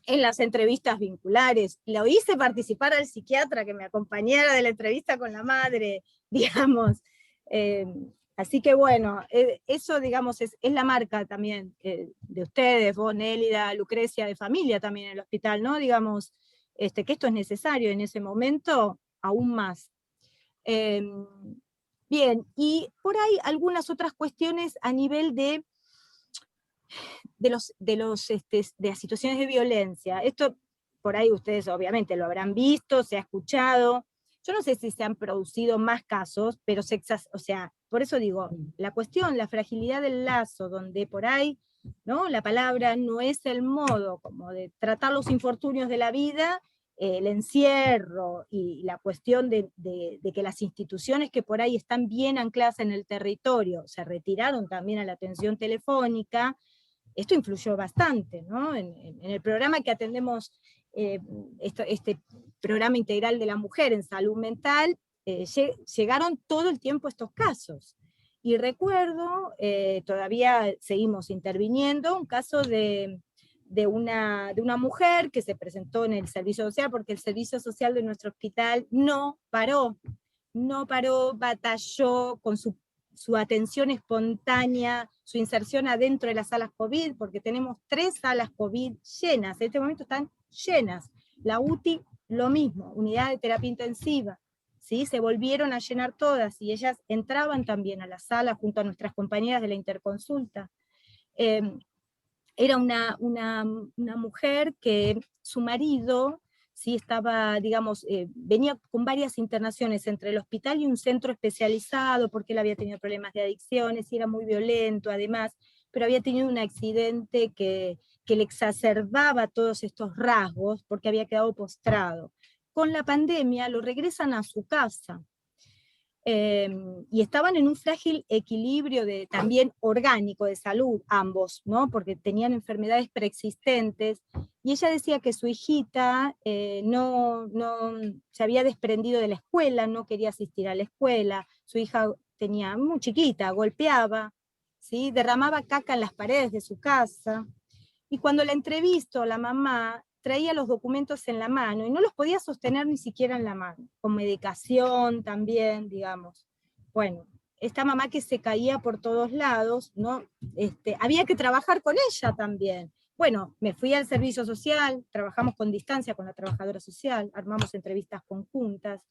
las entrevistas vinculares. Lo hice participar al psiquiatra que me acompañara de la entrevista con la madre, digamos. Así que bueno, eso, digamos, es la marca también de ustedes, vos, Nélida, Lucrecia, de familia también en el hospital, ¿no? Digamos, que esto es necesario en ese momento, aún más. Bien, y por ahí algunas otras cuestiones a nivel de las situaciones de violencia. Esto por ahí ustedes obviamente lo habrán visto, se ha escuchado. Yo no sé si se han producido más casos, pero o sea, por eso digo, la cuestión, la fragilidad del lazo, donde por ahí, ¿no?, la palabra no es el modo como de tratar los infortunios de la vida, el encierro y la cuestión de que las instituciones que por ahí están bien ancladas en el territorio se retiraron también a la atención telefónica. Esto influyó bastante, ¿no? En el programa que atendemos, este programa integral de la mujer en salud mental, llegaron todo el tiempo estos casos. Y recuerdo, todavía seguimos interviniendo, un caso de una mujer que se presentó en el servicio social, porque el servicio social de nuestro hospital no paró, batalló con su atención espontánea, su inserción adentro de las salas COVID, porque tenemos 3 salas COVID llenas, en este momento están llenas. La UTI, lo mismo, unidad de terapia intensiva, ¿sí? Se volvieron a llenar todas, y ellas entraban también a la sala junto a nuestras compañeras de la interconsulta. Era una mujer que su marido, sí, estaba, digamos, venía con varias internaciones entre el hospital y un centro especializado, porque él había tenido problemas de adicciones y era muy violento además, pero había tenido un accidente que le exacerbaba todos estos rasgos, porque había quedado postrado. Con la pandemia lo regresan a su casa, y estaban en un frágil equilibrio también orgánico de salud, ambos, ¿no?, porque tenían enfermedades preexistentes, y ella decía que su hijita no se había desprendido de la escuela, no quería asistir a la escuela, su hija tenía muy chiquita, golpeaba, ¿sí?, derramaba caca en las paredes de su casa, y cuando la entrevistó, la mamá traía los documentos en la mano y no los podía sostener ni siquiera en la mano, con medicación también, digamos. Bueno, esta mamá que se caía por todos lados, ¿no? Había que trabajar con ella también. Bueno, me fui al servicio social, trabajamos con distancia con la trabajadora social, armamos entrevistas conjuntas.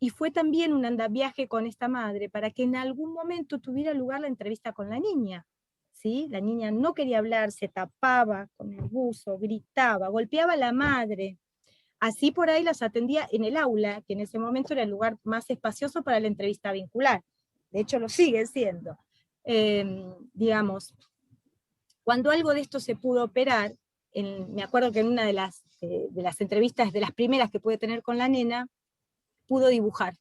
y fue también un andamiaje con esta madre para que en algún momento tuviera lugar la entrevista con la niña. ¿Sí? La niña no quería hablar, se tapaba con el buzo, gritaba, golpeaba a la madre. Así por ahí las atendía en el aula, que en ese momento era el lugar más espacioso para la entrevista vincular. De hecho, lo sigue siendo. Digamos, cuando algo de esto se pudo operar, me acuerdo que en una de las entrevistas, de las primeras que pude tener con la nena, pudo dibujar.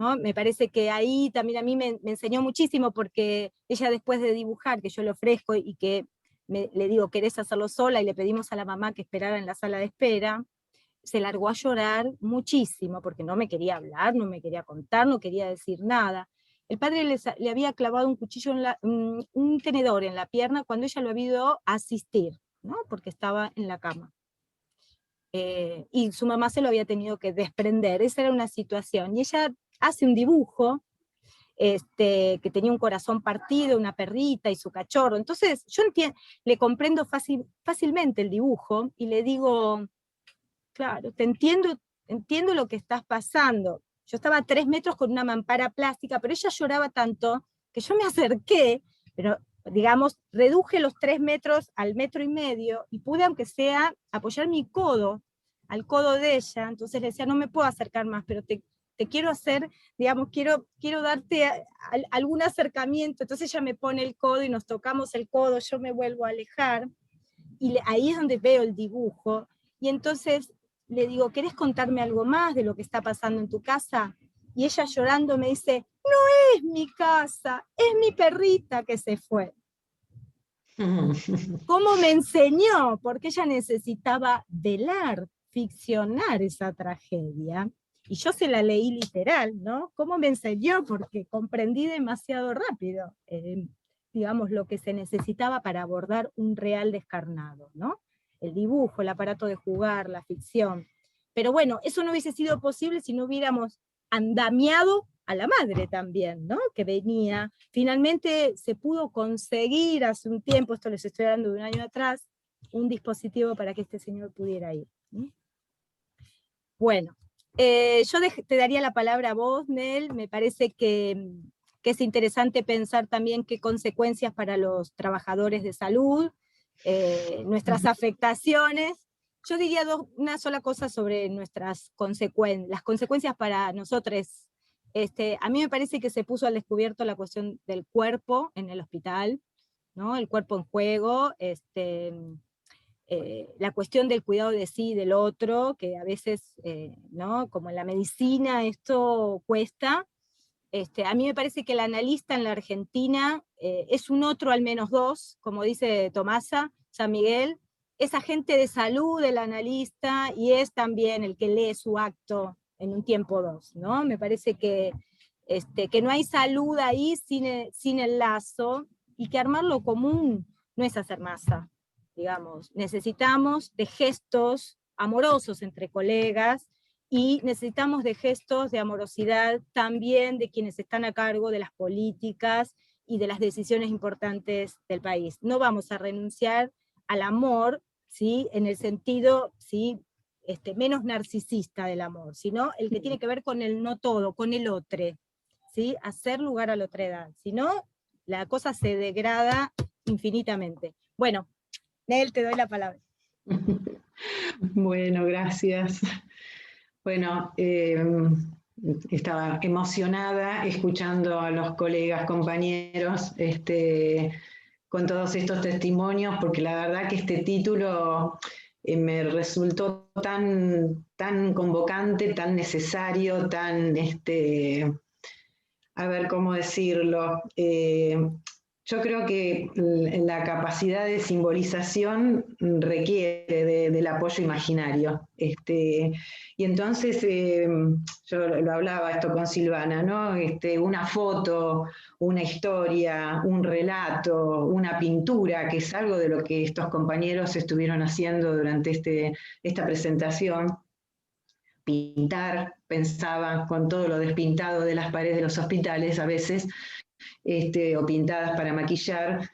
¿No? Me parece que ahí también a mí me enseñó muchísimo, porque ella, después de dibujar, que yo le ofrezco y que le digo, ¿querés hacerlo sola? Y le pedimos a la mamá que esperara en la sala de espera, se largó a llorar muchísimo, porque no me quería hablar, no me quería contar, no quería decir nada. El padre le había clavado un cuchillo, un tenedor en la pierna cuando ella lo había ido a asistir, ¿no? Porque estaba en la cama. Y su mamá se lo había tenido que desprender. Esa era una situación. Y ella hace un dibujo que tenía un corazón partido, una perrita y su cachorro. Entonces yo le comprendo fácilmente el dibujo y le digo, claro, te entiendo lo que estás pasando. Yo estaba a 3 metros con una mampara plástica, pero ella lloraba tanto que yo me acerqué, pero digamos, reduje los 3 metros al 1,5 metros y pude, aunque sea, apoyar mi codo al codo de ella. Entonces le decía, no me puedo acercar más, pero te quiero hacer, digamos, quiero darte algún acercamiento. Entonces ella me pone el codo y nos tocamos el codo, yo me vuelvo a alejar, y ahí es donde veo el dibujo, y entonces le digo, ¿querés contarme algo más de lo que está pasando en tu casa? Y ella llorando me dice, no es mi casa, es mi perrita que se fue. ¿Cómo me enseñó? Porque ella necesitaba velar, ficcionar esa tragedia, y yo se la leí literal, ¿no? ¿Cómo me enseñó? Porque comprendí demasiado rápido, digamos, lo que se necesitaba para abordar un real descarnado, ¿no? El dibujo, el aparato de jugar, la ficción. Pero bueno, eso no hubiese sido posible si no hubiéramos andamiado a la madre también, ¿no? Que venía. Finalmente se pudo conseguir hace un tiempo, esto les estoy hablando de un año atrás, un dispositivo para que este señor pudiera ir. Bueno, yo te daría la palabra a vos, Nel. Me parece que es interesante pensar también qué consecuencias para los trabajadores de salud, nuestras afectaciones. Yo diría una sola cosa sobre las consecuencias para nosotros. A mí me parece que se puso al descubierto la cuestión del cuerpo en el hospital, ¿no? El cuerpo en juego, la cuestión del cuidado de sí y del otro, que a veces, ¿no? Como en la medicina esto cuesta. A mí me parece que el analista en la Argentina es un otro al menos dos, como dice Tomasa, San Miguel, es agente de salud el analista y es también el que lee su acto en un tiempo 2, ¿no? Me parece que no hay salud ahí sin el lazo, y que armarlo común no es hacer masa, digamos. Necesitamos de gestos amorosos entre colegas, y necesitamos de gestos de amorosidad también de quienes están a cargo de las políticas y de las decisiones importantes del país. No vamos a renunciar al amor, ¿sí? En el sentido, ¿sí? Menos narcisista del amor, sino el que tiene que ver con el no todo, con el otro, ¿sí? Hacer lugar a la otredad, si no, la cosa se degrada infinitamente. Bueno, Nel, te doy la palabra. Bueno, gracias. Bueno, estaba emocionada escuchando a los colegas, compañeros, con todos estos testimonios, porque la verdad que este título me resultó tan convocante, tan necesario, a ver cómo decirlo. Yo creo que la capacidad de simbolización requiere del apoyo imaginario. Y entonces, yo lo hablaba esto con Silvana, ¿no? Una foto, una historia, un relato, una pintura, que es algo de lo que estos compañeros estuvieron haciendo durante esta presentación. Pintar, pensaba, con todo lo despintado de las paredes de los hospitales a veces, o pintadas para maquillar,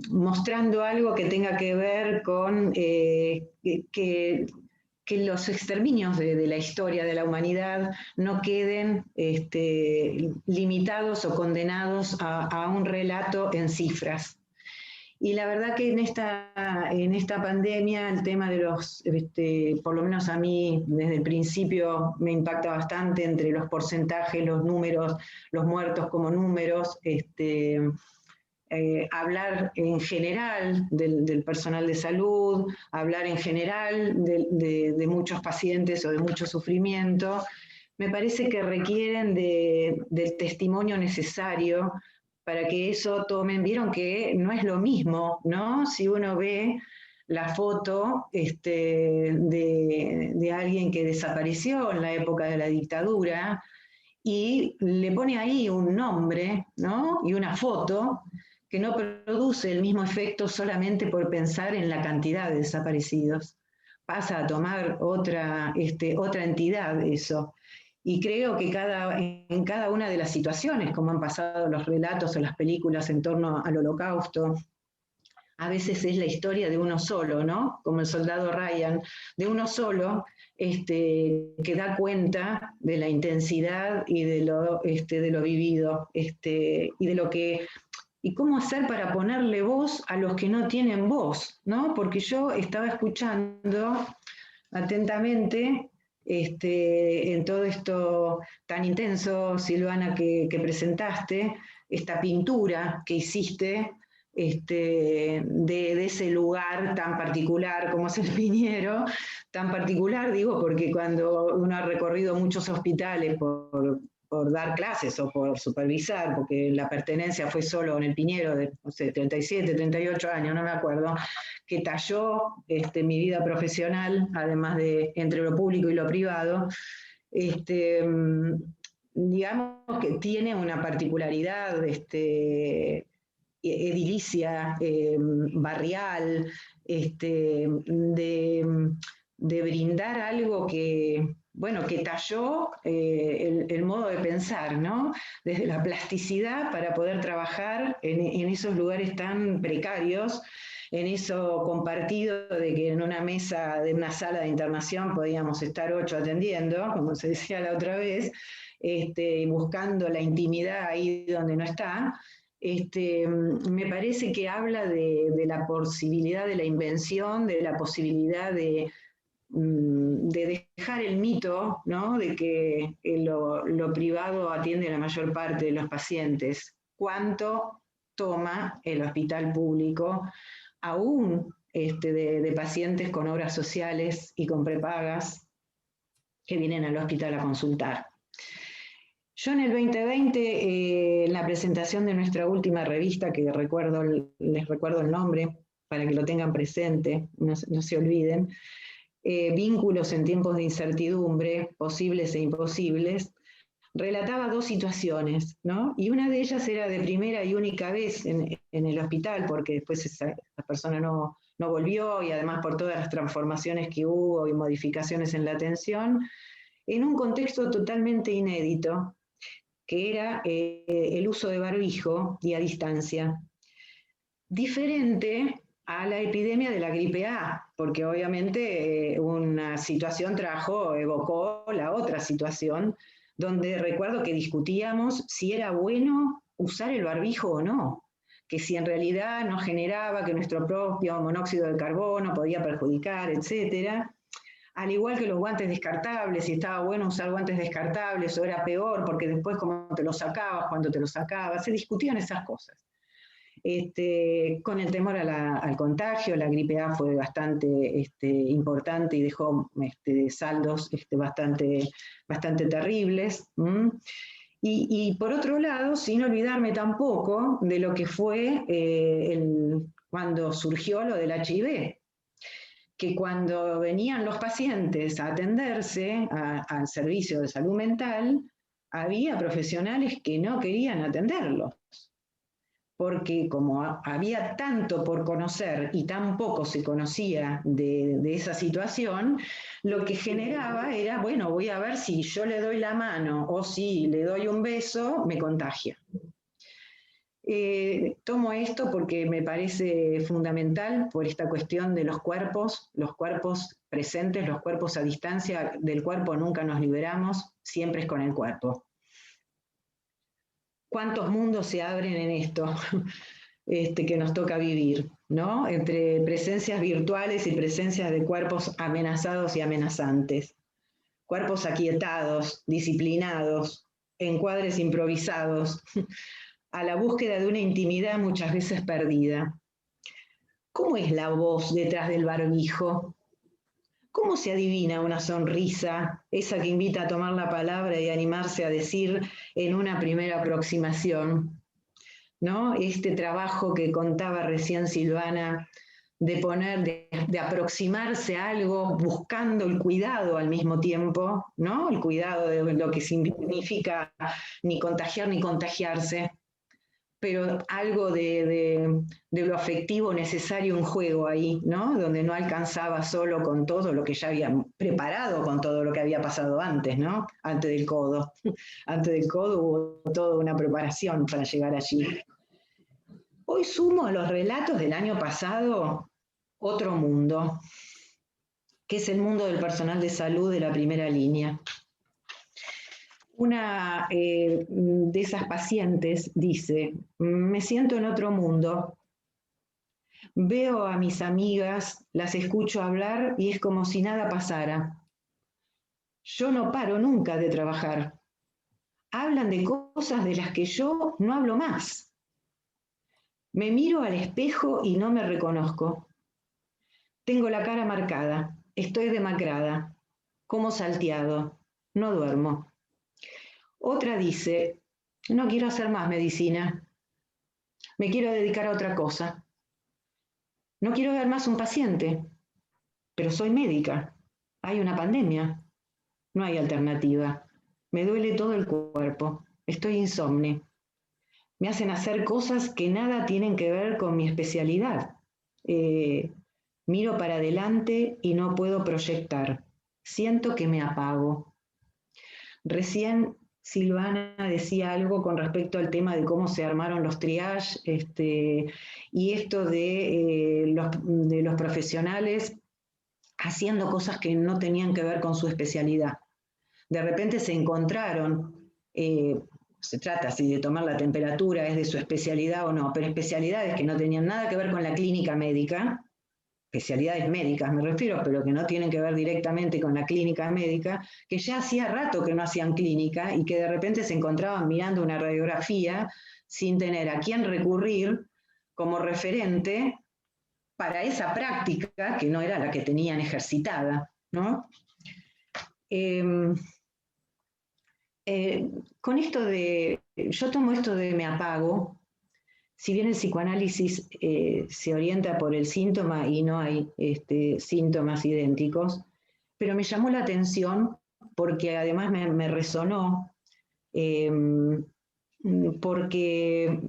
mostrando algo que tenga que ver con que que los exterminios de la historia de la humanidad no queden limitados o condenados a un relato en cifras. Y la verdad que en esta pandemia el tema de los, por lo menos a mí desde el principio me impacta bastante entre los porcentajes, los números, los muertos como números, hablar en general del personal de salud, hablar en general de muchos pacientes o de mucho sufrimiento, me parece que requieren del testimonio necesario para que eso tomen. Vieron que no es lo mismo, ¿no? Si uno ve la foto de alguien que desapareció en la época de la dictadura y le pone ahí un nombre, ¿no? Y una foto, que no produce el mismo efecto solamente por pensar en la cantidad de desaparecidos. Pasa a tomar otra entidad eso. Y creo que en cada una de las situaciones, como han pasado los relatos o las películas en torno al Holocausto, a veces es la historia de uno solo, ¿no? Como el soldado Ryan, de uno solo, que da cuenta de la intensidad y de lo vivido, y de lo que... y cómo hacer para ponerle voz a los que no tienen voz, ¿no? Porque yo estaba escuchando atentamente en todo esto tan intenso, Silvana, que presentaste, esta pintura que hiciste de ese lugar tan particular como es el Piñero, tan particular, digo, porque cuando uno ha recorrido muchos hospitales por dar clases o por supervisar, porque la pertenencia fue solo en el Piñero de, no sé, 37, 38 años, no me acuerdo, que talló mi vida profesional, además de entre lo público y lo privado, digamos que tiene una particularidad edilicia, barrial, de brindar algo que, bueno, que talló el modo de pensar, ¿no? Desde la plasticidad para poder trabajar en esos lugares tan precarios, en eso compartido de que en una mesa de una sala de internación podíamos estar 8 atendiendo, como se decía la otra vez, buscando la intimidad ahí donde no está. Me parece que habla de la posibilidad de la invención, de la posibilidad de dejar el mito, ¿no? De que lo privado atiende a la mayor parte de los pacientes. ¿Cuánto toma el hospital público, aún de pacientes con obras sociales y con prepagas que vienen al hospital a consultar? Yo en el 2020, en la presentación de nuestra última revista, que les recuerdo el nombre para que lo tengan presente, no se olviden, Vínculos en tiempos de incertidumbre, posibles e imposibles, relataba 2 situaciones, ¿no? Y una de ellas era de primera y única vez en el hospital, porque después esa persona no volvió, y además por todas las transformaciones que hubo y modificaciones en la atención, en un contexto totalmente inédito, que era el uso de barbijo y a distancia. Diferente a la epidemia de la gripe A, porque obviamente una situación evocó la otra situación, donde recuerdo que discutíamos si era bueno usar el barbijo o no, que si en realidad no generaba, que nuestro propio monóxido de carbono podía perjudicar, etc. Al igual que los guantes descartables, si estaba bueno usar guantes descartables o era peor, porque después cómo te los sacabas, cuándo te los sacabas, se discutían esas cosas. Con el temor al contagio, la gripe A fue bastante importante y dejó saldos bastante terribles. Y por otro lado, sin olvidarme tampoco de lo que fue cuando surgió lo del HIV, que cuando venían los pacientes a atenderse al servicio de salud mental, había profesionales que no querían atenderlos, porque como había tanto por conocer y tan poco se conocía de esa situación, lo que generaba era, bueno, voy a ver si yo le doy la mano o si le doy un beso, me contagia. Tomo esto porque me parece fundamental por esta cuestión de los cuerpos presentes, los cuerpos a distancia. Del cuerpo nunca nos liberamos, siempre es con el cuerpo. ¿Cuántos mundos se abren en esto que nos toca vivir, ¿no? Entre presencias virtuales y presencias de cuerpos amenazados y amenazantes. Cuerpos aquietados, disciplinados, encuadres improvisados, a la búsqueda de una intimidad muchas veces perdida. ¿Cómo es la voz detrás del barbijo? ¿Cómo se adivina una sonrisa, esa que invita a tomar la palabra y animarse a decir en una primera aproximación? ¿No? Este trabajo que contaba recién Silvana, de aproximarse a algo buscando el cuidado al mismo tiempo, ¿no? El cuidado de lo que significa ni contagiar ni contagiarse, pero algo de lo afectivo necesario, un juego ahí, ¿no? Donde no alcanzaba solo con todo lo que ya había preparado, con todo lo que había pasado antes, ¿no? Antes del codo. Antes del codo hubo toda una preparación para llegar allí. Hoy sumo a los relatos del año pasado otro mundo, que es el mundo del personal de salud de la primera línea. Una de esas pacientes dice: me siento en otro mundo, veo a mis amigas, las escucho hablar y es como si nada pasara. Yo no paro nunca de trabajar. Hablan de cosas de las que yo no hablo más. Me miro al espejo y no me reconozco. Tengo la cara marcada, estoy demacrada, como salteado, no duermo. Otra dice: no quiero hacer más medicina, me quiero dedicar a otra cosa. No quiero ver más un paciente, pero soy médica, hay una pandemia, no hay alternativa. Me duele todo el cuerpo, estoy insomne. Me hacen hacer cosas que nada tienen que ver con mi especialidad. Miro para adelante y no puedo proyectar. Siento que me apago. Recién Silvana decía algo con respecto al tema de cómo se armaron los triage, y esto de los profesionales haciendo cosas que no tenían que ver con su especialidad. De repente se encontraron, se trata así de tomar la temperatura, es de su especialidad o no, pero especialidades que no tenían nada que ver con la clínica médica, especialidades médicas me refiero, pero que no tienen que ver directamente con la clínica médica, que ya hacía rato que no hacían clínica y que de repente se encontraban mirando una radiografía sin tener a quién recurrir como referente para esa práctica que no era la que tenían ejercitada, ¿no? Con esto yo tomo esto de me apago. Si bien el psicoanálisis se orienta por el síntoma y no hay síntomas idénticos, pero me llamó la atención porque además me resonó, porque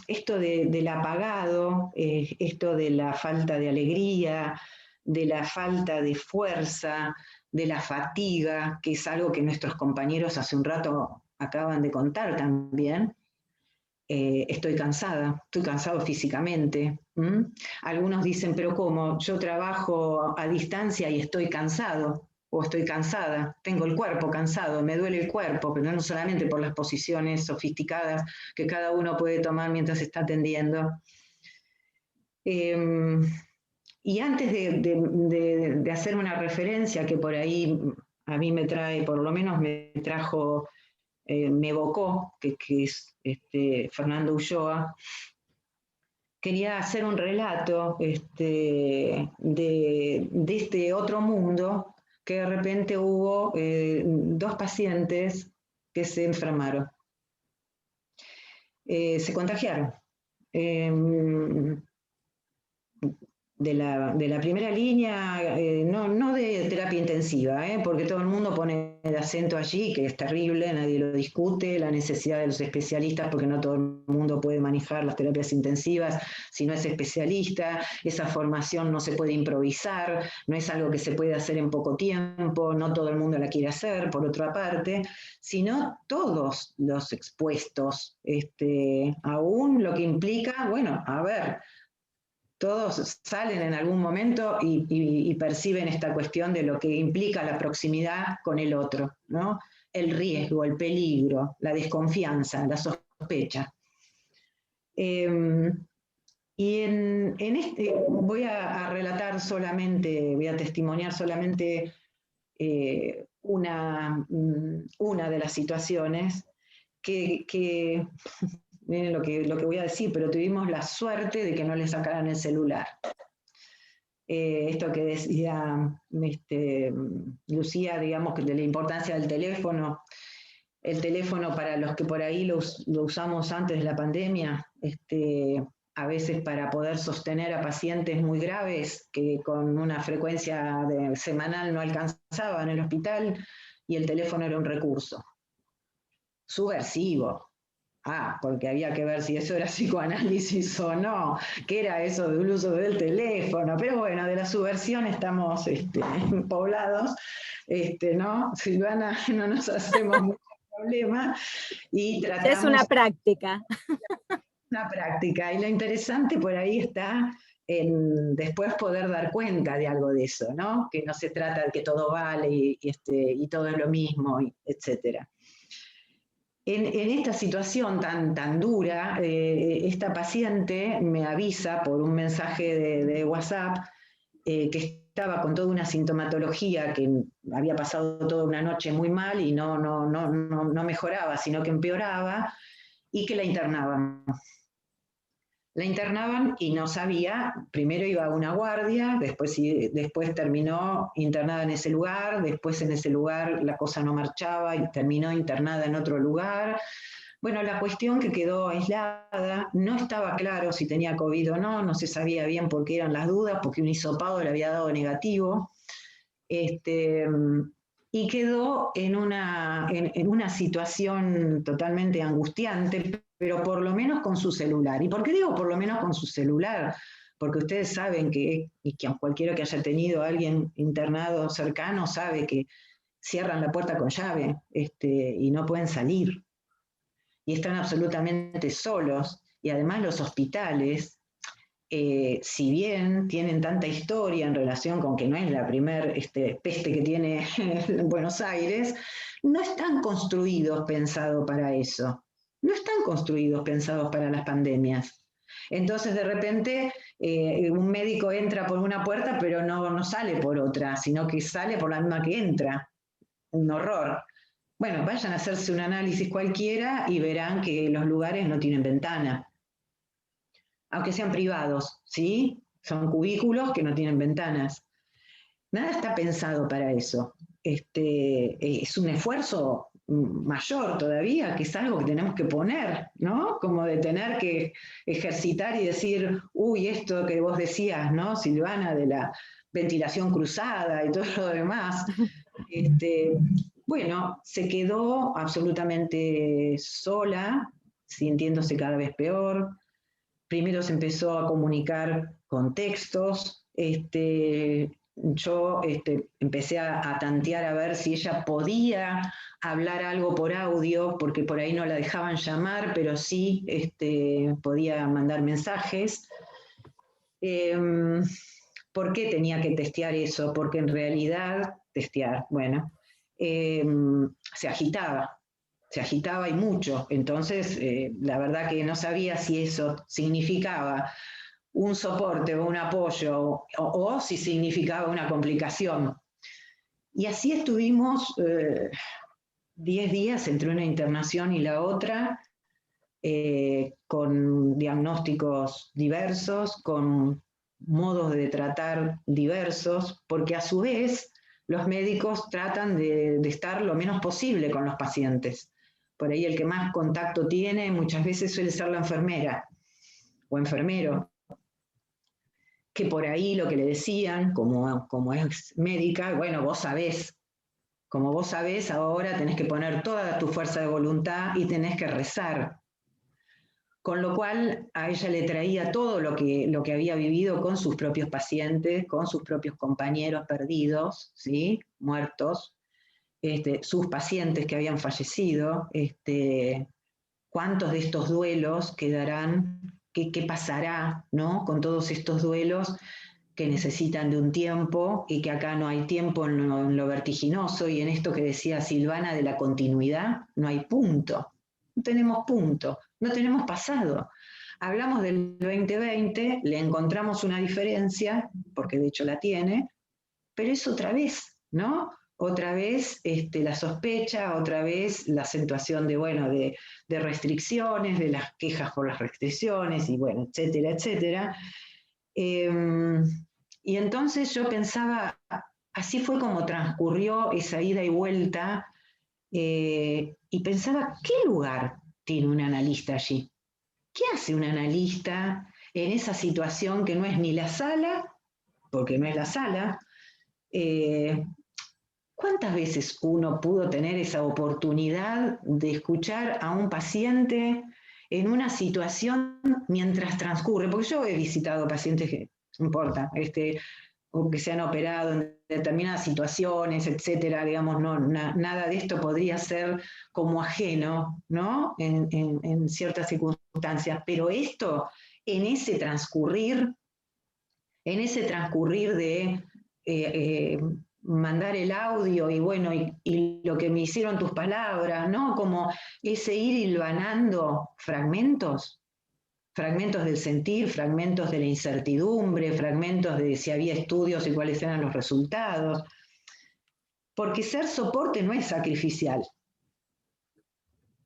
esto del apagado, esto de la falta de alegría, de la falta de fuerza, de la fatiga, que es algo que nuestros compañeros hace un rato acaban de contar también. Estoy cansado físicamente. Algunos dicen, pero ¿cómo? Yo trabajo a distancia y estoy cansado, o estoy cansada, tengo el cuerpo cansado, me duele el cuerpo, pero no solamente por las posiciones sofisticadas que cada uno puede tomar mientras está atendiendo. Y antes de hacer una referencia que por ahí a mí me trae, por lo menos me trajo, me evocó, que es Fernando Ulloa, quería hacer un relato de este otro mundo, que de repente hubo 2 pacientes que se enfermaron, se contagiaron. de la primera línea, no de terapia intensiva, porque todo el mundo pone el acento allí, que es terrible, nadie lo discute, la necesidad de los especialistas, porque no todo el mundo puede manejar las terapias intensivas si no es especialista, esa formación no se puede improvisar, no es algo que se puede hacer en poco tiempo, no todo el mundo la quiere hacer, por otra parte, sino todos los expuestos, aún lo que implica, bueno, a ver, todos salen en algún momento y perciben esta cuestión de lo que implica la proximidad con el otro, ¿no? El riesgo, el peligro, la desconfianza, la sospecha. Y en voy a relatar solamente, voy a testimoniar solamente una de las situaciones que miren lo que voy a decir, pero tuvimos la suerte de que no le sacaran el celular. Esto que decía Lucía, digamos, que de la importancia del teléfono, el teléfono para los que por ahí lo usamos antes de la pandemia, a veces para poder sostener a pacientes muy graves que con una frecuencia semanal no alcanzaban en el hospital, y el teléfono era un recurso subversivo. Porque había que ver si eso era psicoanálisis o no, qué era eso del uso del teléfono, pero bueno, de la subversión estamos poblados, ¿no? Silvana, no nos hacemos mucho problema y tratamos... Es una práctica. Una práctica, y lo interesante por ahí está en después poder dar cuenta de algo de eso, ¿no? Que no se trata de que todo vale y todo es lo mismo, etcétera. En esta situación tan dura, esta paciente me avisa por un mensaje de WhatsApp que estaba con toda una sintomatología, que había pasado toda una noche muy mal y no mejoraba, sino que empeoraba, y que la internaban. La internaban y no sabía, primero iba a una guardia, después terminó internada en ese lugar, después en ese lugar la cosa no marchaba y terminó internada en otro lugar. Bueno, la cuestión que quedó aislada, no estaba claro si tenía COVID o no se sabía bien por qué eran las dudas, porque un hisopado le había dado negativo, y quedó en una situación totalmente angustiante, pero por lo menos con su celular. ¿Y por qué digo por lo menos con su celular? Porque ustedes saben que cualquiera que haya tenido a alguien internado cercano sabe que cierran la puerta con llave y no pueden salir. Y están absolutamente solos. Y además los hospitales, si bien tienen tanta historia en relación con que no es la primer peste que tiene en Buenos Aires, no están construidos pensados para eso. No están construidos pensados para las pandemias. Entonces, de repente, un médico entra por una puerta, pero no sale por otra, sino que sale por la misma que entra. Un horror. Bueno, vayan a hacerse un análisis cualquiera y verán que los lugares no tienen ventana. Aunque sean privados, ¿sí? Son cubículos que no tienen ventanas. Nada está pensado para eso. Es un esfuerzo mayor todavía, que es algo que tenemos que poner, ¿no? Como de tener que ejercitar y decir, uy, esto que vos decías, ¿no, Silvana, de la ventilación cruzada y todo lo demás. Bueno, se quedó absolutamente sola, sintiéndose cada vez peor. Primero se empezó a comunicar con textos. Yo empecé a tantear a ver si ella podía hablar algo por audio, porque por ahí no la dejaban llamar, pero sí podía mandar mensajes. ¿Por qué tenía que testear eso? Porque en realidad, se agitaba y mucho. Entonces, la verdad que no sabía si eso significaba un soporte o un apoyo o si significaba una complicación. Y así estuvimos 10 días entre una internación y la otra, con diagnósticos diversos, con modos de tratar diversos, porque a su vez los médicos tratan de estar lo menos posible con los pacientes. Por ahí el que más contacto tiene muchas veces suele ser la enfermera o enfermero. que por ahí lo que le decían, como es médica, bueno, vos sabés, como vos sabés, ahora tenés que poner toda tu fuerza de voluntad y tenés que rezar. Con lo cual a ella le traía todo lo que había vivido con sus propios pacientes, con sus propios compañeros perdidos, ¿sí? Muertos, sus pacientes que habían fallecido, cuántos de estos duelos quedarán, qué pasará, ¿no? Con todos estos duelos que necesitan de un tiempo y que acá no hay tiempo en lo vertiginoso, y en esto que decía Silvana de la continuidad, no hay punto, no tenemos punto, no tenemos pasado. Hablamos del 2020, le encontramos una diferencia, porque de hecho la tiene, pero es otra vez, ¿no? Otra vez la sospecha, otra vez la acentuación de restricciones, de las quejas por las restricciones, y bueno, etcétera, etcétera. Y entonces yo pensaba, así fue como transcurrió esa ida y vuelta, y pensaba, ¿qué lugar tiene un analista allí? ¿Qué hace un analista en esa situación que no es ni la sala, porque no es la sala? ¿Cuántas veces uno pudo tener esa oportunidad de escuchar a un paciente en una situación mientras transcurre? Porque yo he visitado pacientes que, no importa, o que se han operado en determinadas situaciones, etcétera, digamos, nada de esto podría ser como ajeno, ¿no? En ciertas circunstancias, pero esto, en ese transcurrir de mandar el audio y bueno, y lo que me hicieron tus palabras, ¿no? Como ese ir hilvanando fragmentos del sentir, fragmentos de la incertidumbre, fragmentos de si había estudios y cuáles eran los resultados. Porque ser soporte no es sacrificial,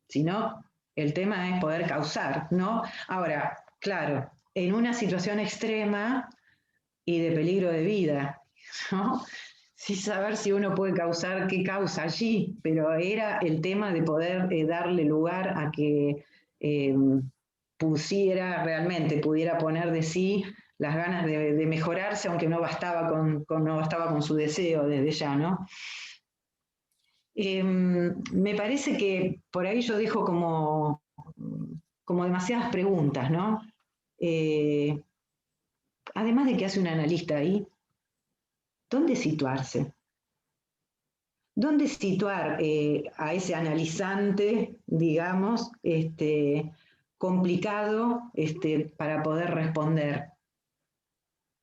sino el tema es poder causar, ¿no? Ahora, claro, en una situación extrema y de peligro de vida, ¿no? Sin saber si uno puede causar, qué causa allí, pero era el tema de poder darle lugar a que pudiera poner de sí las ganas de mejorarse, aunque no bastaba con su deseo desde ya, ¿no? Me parece que por ahí yo dejo como demasiadas preguntas, ¿no? Además de qué hace un analista ahí, ¿dónde situarse? ¿Dónde situar a ese analizante, digamos, complicado para poder responder?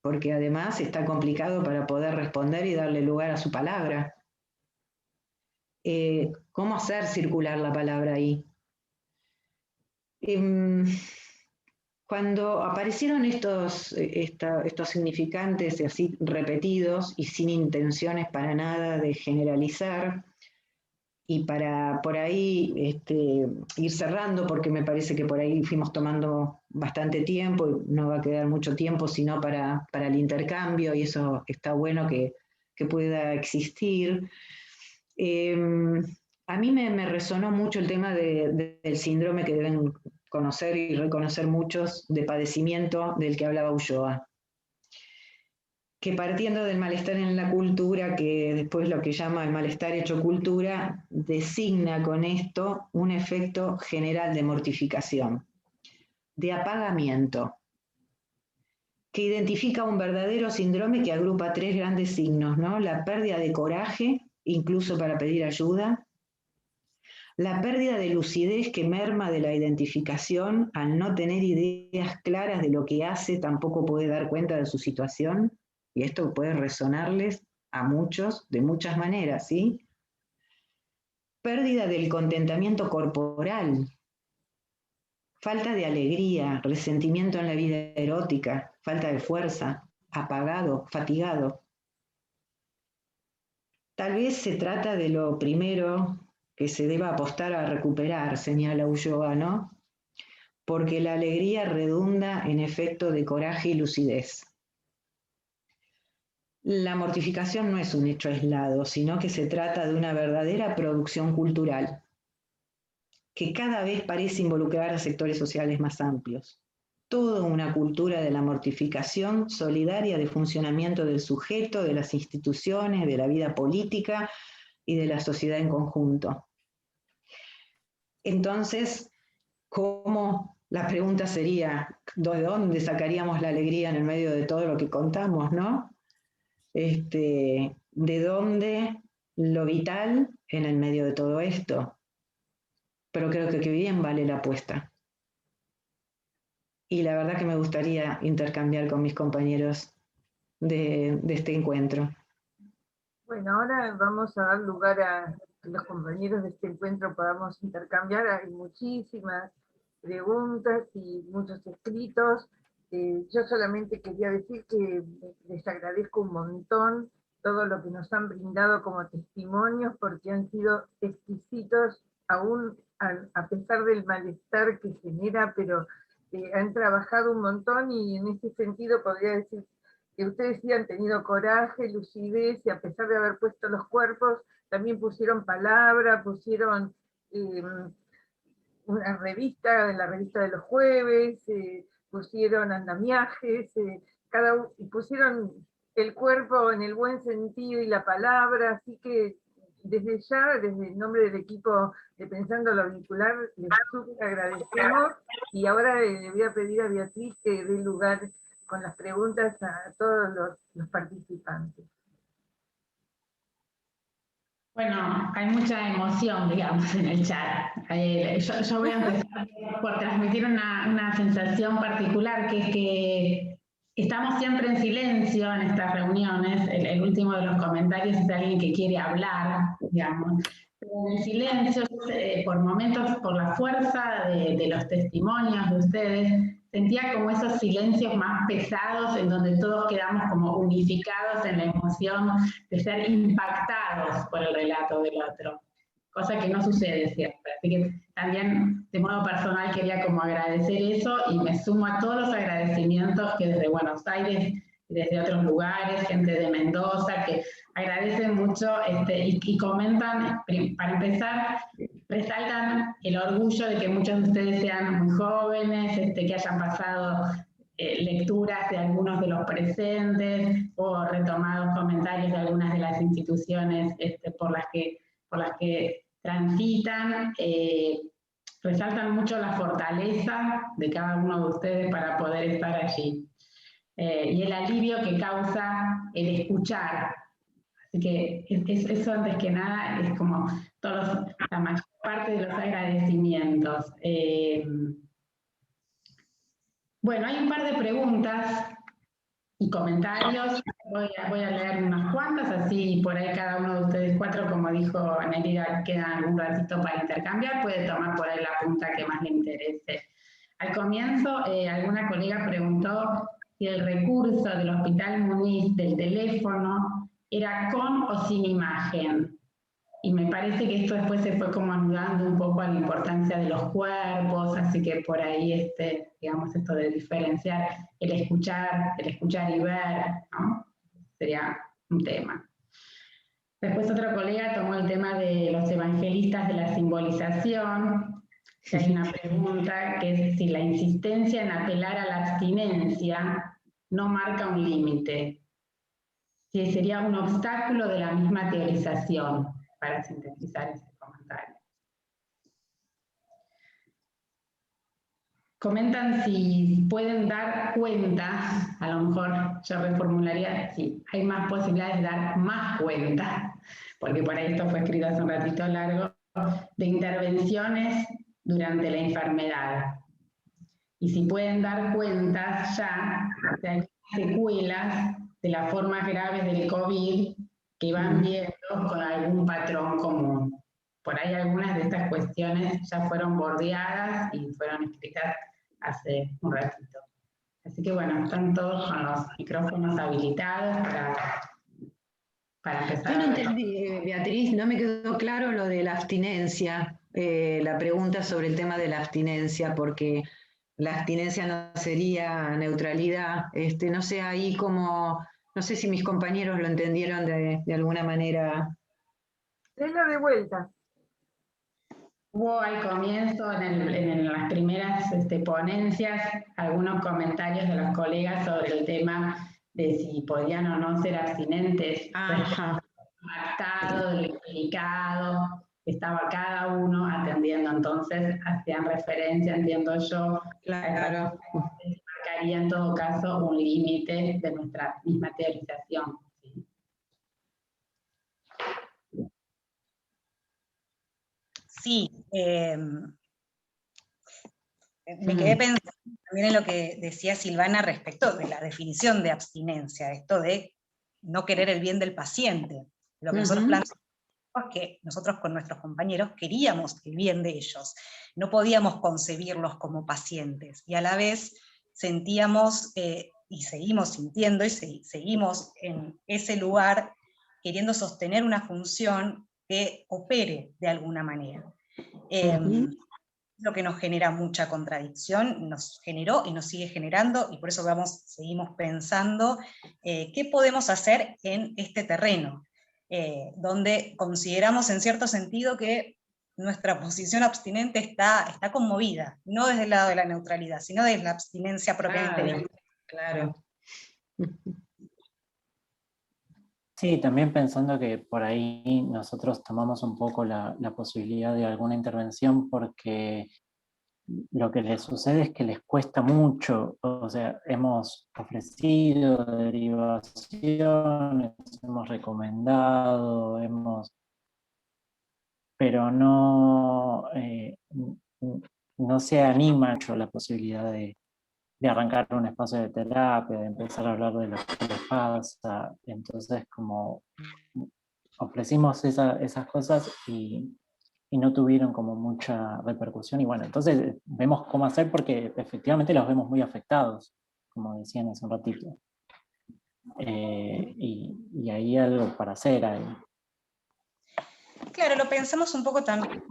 Porque además está complicado para poder responder y darle lugar a su palabra. ¿Cómo hacer circular la palabra ahí? Cuando aparecieron estos significantes así repetidos y sin intenciones para nada de generalizar, y para por ahí ir cerrando, porque me parece que por ahí fuimos tomando bastante tiempo, y no va a quedar mucho tiempo sino para el intercambio, y eso está bueno que pueda existir. A mí me resonó mucho el tema del síndrome que deben conocer y reconocer muchos, de padecimiento del que hablaba Ulloa, que partiendo del malestar en la cultura, que después lo que llama el malestar hecho cultura, designa con esto un efecto general de mortificación, de apagamiento, que identifica un verdadero síndrome que agrupa tres grandes signos, ¿no? La pérdida de coraje, incluso para pedir ayuda; la pérdida de lucidez, que merma de la identificación, al no tener ideas claras de lo que hace, tampoco puede dar cuenta de su situación, y esto puede resonarles a muchos de muchas maneras, ¿sí? Pérdida del contentamiento corporal, falta de alegría, resentimiento en la vida erótica, falta de fuerza, apagado, fatigado. Tal vez se trata de lo primero que se deba apostar a recuperar, señala Ulloa, ¿no? Porque la alegría redunda en efecto de coraje y lucidez. La mortificación no es un hecho aislado, sino que se trata de una verdadera producción cultural, que cada vez parece involucrar a sectores sociales más amplios. toda una cultura de la mortificación solidaria de funcionamiento del sujeto, de las instituciones, de la vida política y de la sociedad en conjunto. Entonces, ¿cómo? La pregunta sería, ¿de dónde sacaríamos la alegría en el medio de todo lo que contamos, no? ¿De dónde lo vital en el medio de todo esto? Pero creo que bien vale la apuesta. Y la verdad que me gustaría intercambiar con mis compañeros de este encuentro. Bueno, ahora vamos a dar lugar a que los compañeros de este encuentro podamos intercambiar. Hay muchísimas preguntas y muchos escritos. Yo solamente quería decir que les agradezco un montón todo lo que nos han brindado como testimonios, porque han sido exquisitos, aún a pesar del malestar que genera, pero han trabajado un montón, y en ese sentido podría decir que ustedes sí han tenido coraje, lucidez, y a pesar de haber puesto los cuerpos, también pusieron palabra, pusieron una revista, la revista de los jueves, pusieron andamiajes, y pusieron el cuerpo en el buen sentido y la palabra, así que desde ya, desde el nombre del equipo de Pensando lo Vincular, les súper agradecemos, y ahora le voy a pedir a Beatriz que dé lugar con las preguntas a todos los participantes. Bueno, hay mucha emoción, digamos, en el chat. Yo voy a empezar por transmitir una sensación particular, que es que estamos siempre en silencio en estas reuniones. El último de los comentarios es alguien que quiere hablar, digamos. Pero en el silencio, por momentos, por la fuerza de los testimonios de ustedes, sentía como esos silencios más pesados en donde todos quedamos como unificados en la emoción de ser impactados por el relato del otro, cosa que no sucede siempre. Así que también de modo personal quería como agradecer eso, y me sumo a todos los agradecimientos que desde Buenos Aires y desde otros lugares, gente de Mendoza, que agradecen mucho y comentan, para empezar, resaltan el orgullo de que muchos de ustedes sean muy jóvenes, que hayan pasado lecturas de algunos de los presentes, o retomados comentarios de algunas de las instituciones por las que transitan. Resaltan mucho la fortaleza de cada uno de ustedes para poder estar allí. Y el alivio que causa el escuchar. Así que eso, antes que nada, es como la mayor parte de los agradecimientos. Bueno, hay un par de preguntas y comentarios. Voy a leer unas cuantas, así por ahí cada uno de ustedes cuatro, como dijo Nelida, queda algún ratito para intercambiar, puede tomar por ahí la punta que más le interese. Al comienzo, alguna colega preguntó si el recurso del Hospital Muniz del teléfono era con o sin imagen. Y me parece que esto después se fue como anudando un poco a la importancia de los cuerpos, así que por ahí, digamos, esto de diferenciar el escuchar y ver, ¿no? Sería un tema. Después otro colega tomó el tema de los evangelistas de la simbolización. Hay una pregunta que es si la insistencia en apelar a la abstinencia no marca un límite, si sería un obstáculo de la misma teorización, para sintetizar ese comentario. Comentan si pueden dar cuenta, a lo mejor yo reformularía, si hay más posibilidades de dar más cuenta, porque por ahí esto fue escrito hace un ratito largo, de intervenciones durante la enfermedad. Y si pueden dar cuentas ya de algunas secuelas de las formas graves del COVID que van viendo con algún patrón común. Por ahí algunas de estas cuestiones ya fueron bordeadas y fueron escritas hace un ratito. Así que bueno, están todos con los micrófonos habilitados para empezar. Yo no entendí, Beatriz, no me quedó claro lo de la abstinencia, la pregunta sobre el tema de la abstinencia, porque la abstinencia no sería neutralidad, no sé ahí cómo, no sé si mis compañeros lo entendieron de alguna manera. Denla de vuelta. Hubo al comienzo, en las primeras ponencias, algunos comentarios de los colegas sobre el tema de si podían o no ser abstinentes, pactado, lo explicado, estaba cada uno atendiendo, entonces hacían referencia, entiendo yo, claro, marcaría en todo caso un límite de nuestra misma teorización. Sí, me quedé pensando también en lo que decía Silvana respecto de la definición de abstinencia, esto de no querer el bien del paciente. Lo que nosotros planteamos es que nosotros con nuestros compañeros queríamos el bien de ellos, no podíamos concebirlos como pacientes, y a la vez sentíamos, y seguimos sintiendo, y seguimos en ese lugar queriendo sostener una función que opere de alguna manera. Lo que nos genera mucha contradicción, nos generó y nos sigue generando, y por eso seguimos pensando qué podemos hacer en este terreno, donde consideramos en cierto sentido que nuestra posición abstinente está conmovida, no desde el lado de la neutralidad, sino desde la abstinencia propiamente dicha. Claro. Sí, también pensando que por ahí nosotros tomamos un poco la posibilidad de alguna intervención porque lo que les sucede es que les cuesta mucho, o sea, hemos ofrecido derivaciones, hemos recomendado, pero no se anima mucho la posibilidad de arrancar un espacio de terapia, de empezar a hablar de lo que les pasa. Entonces, como ofrecimos esas cosas y no tuvieron como mucha repercusión. Y bueno, entonces vemos cómo hacer porque efectivamente los vemos muy afectados, como decían hace un ratito. Y hay algo para hacer ahí. Claro, lo pensamos un poco también,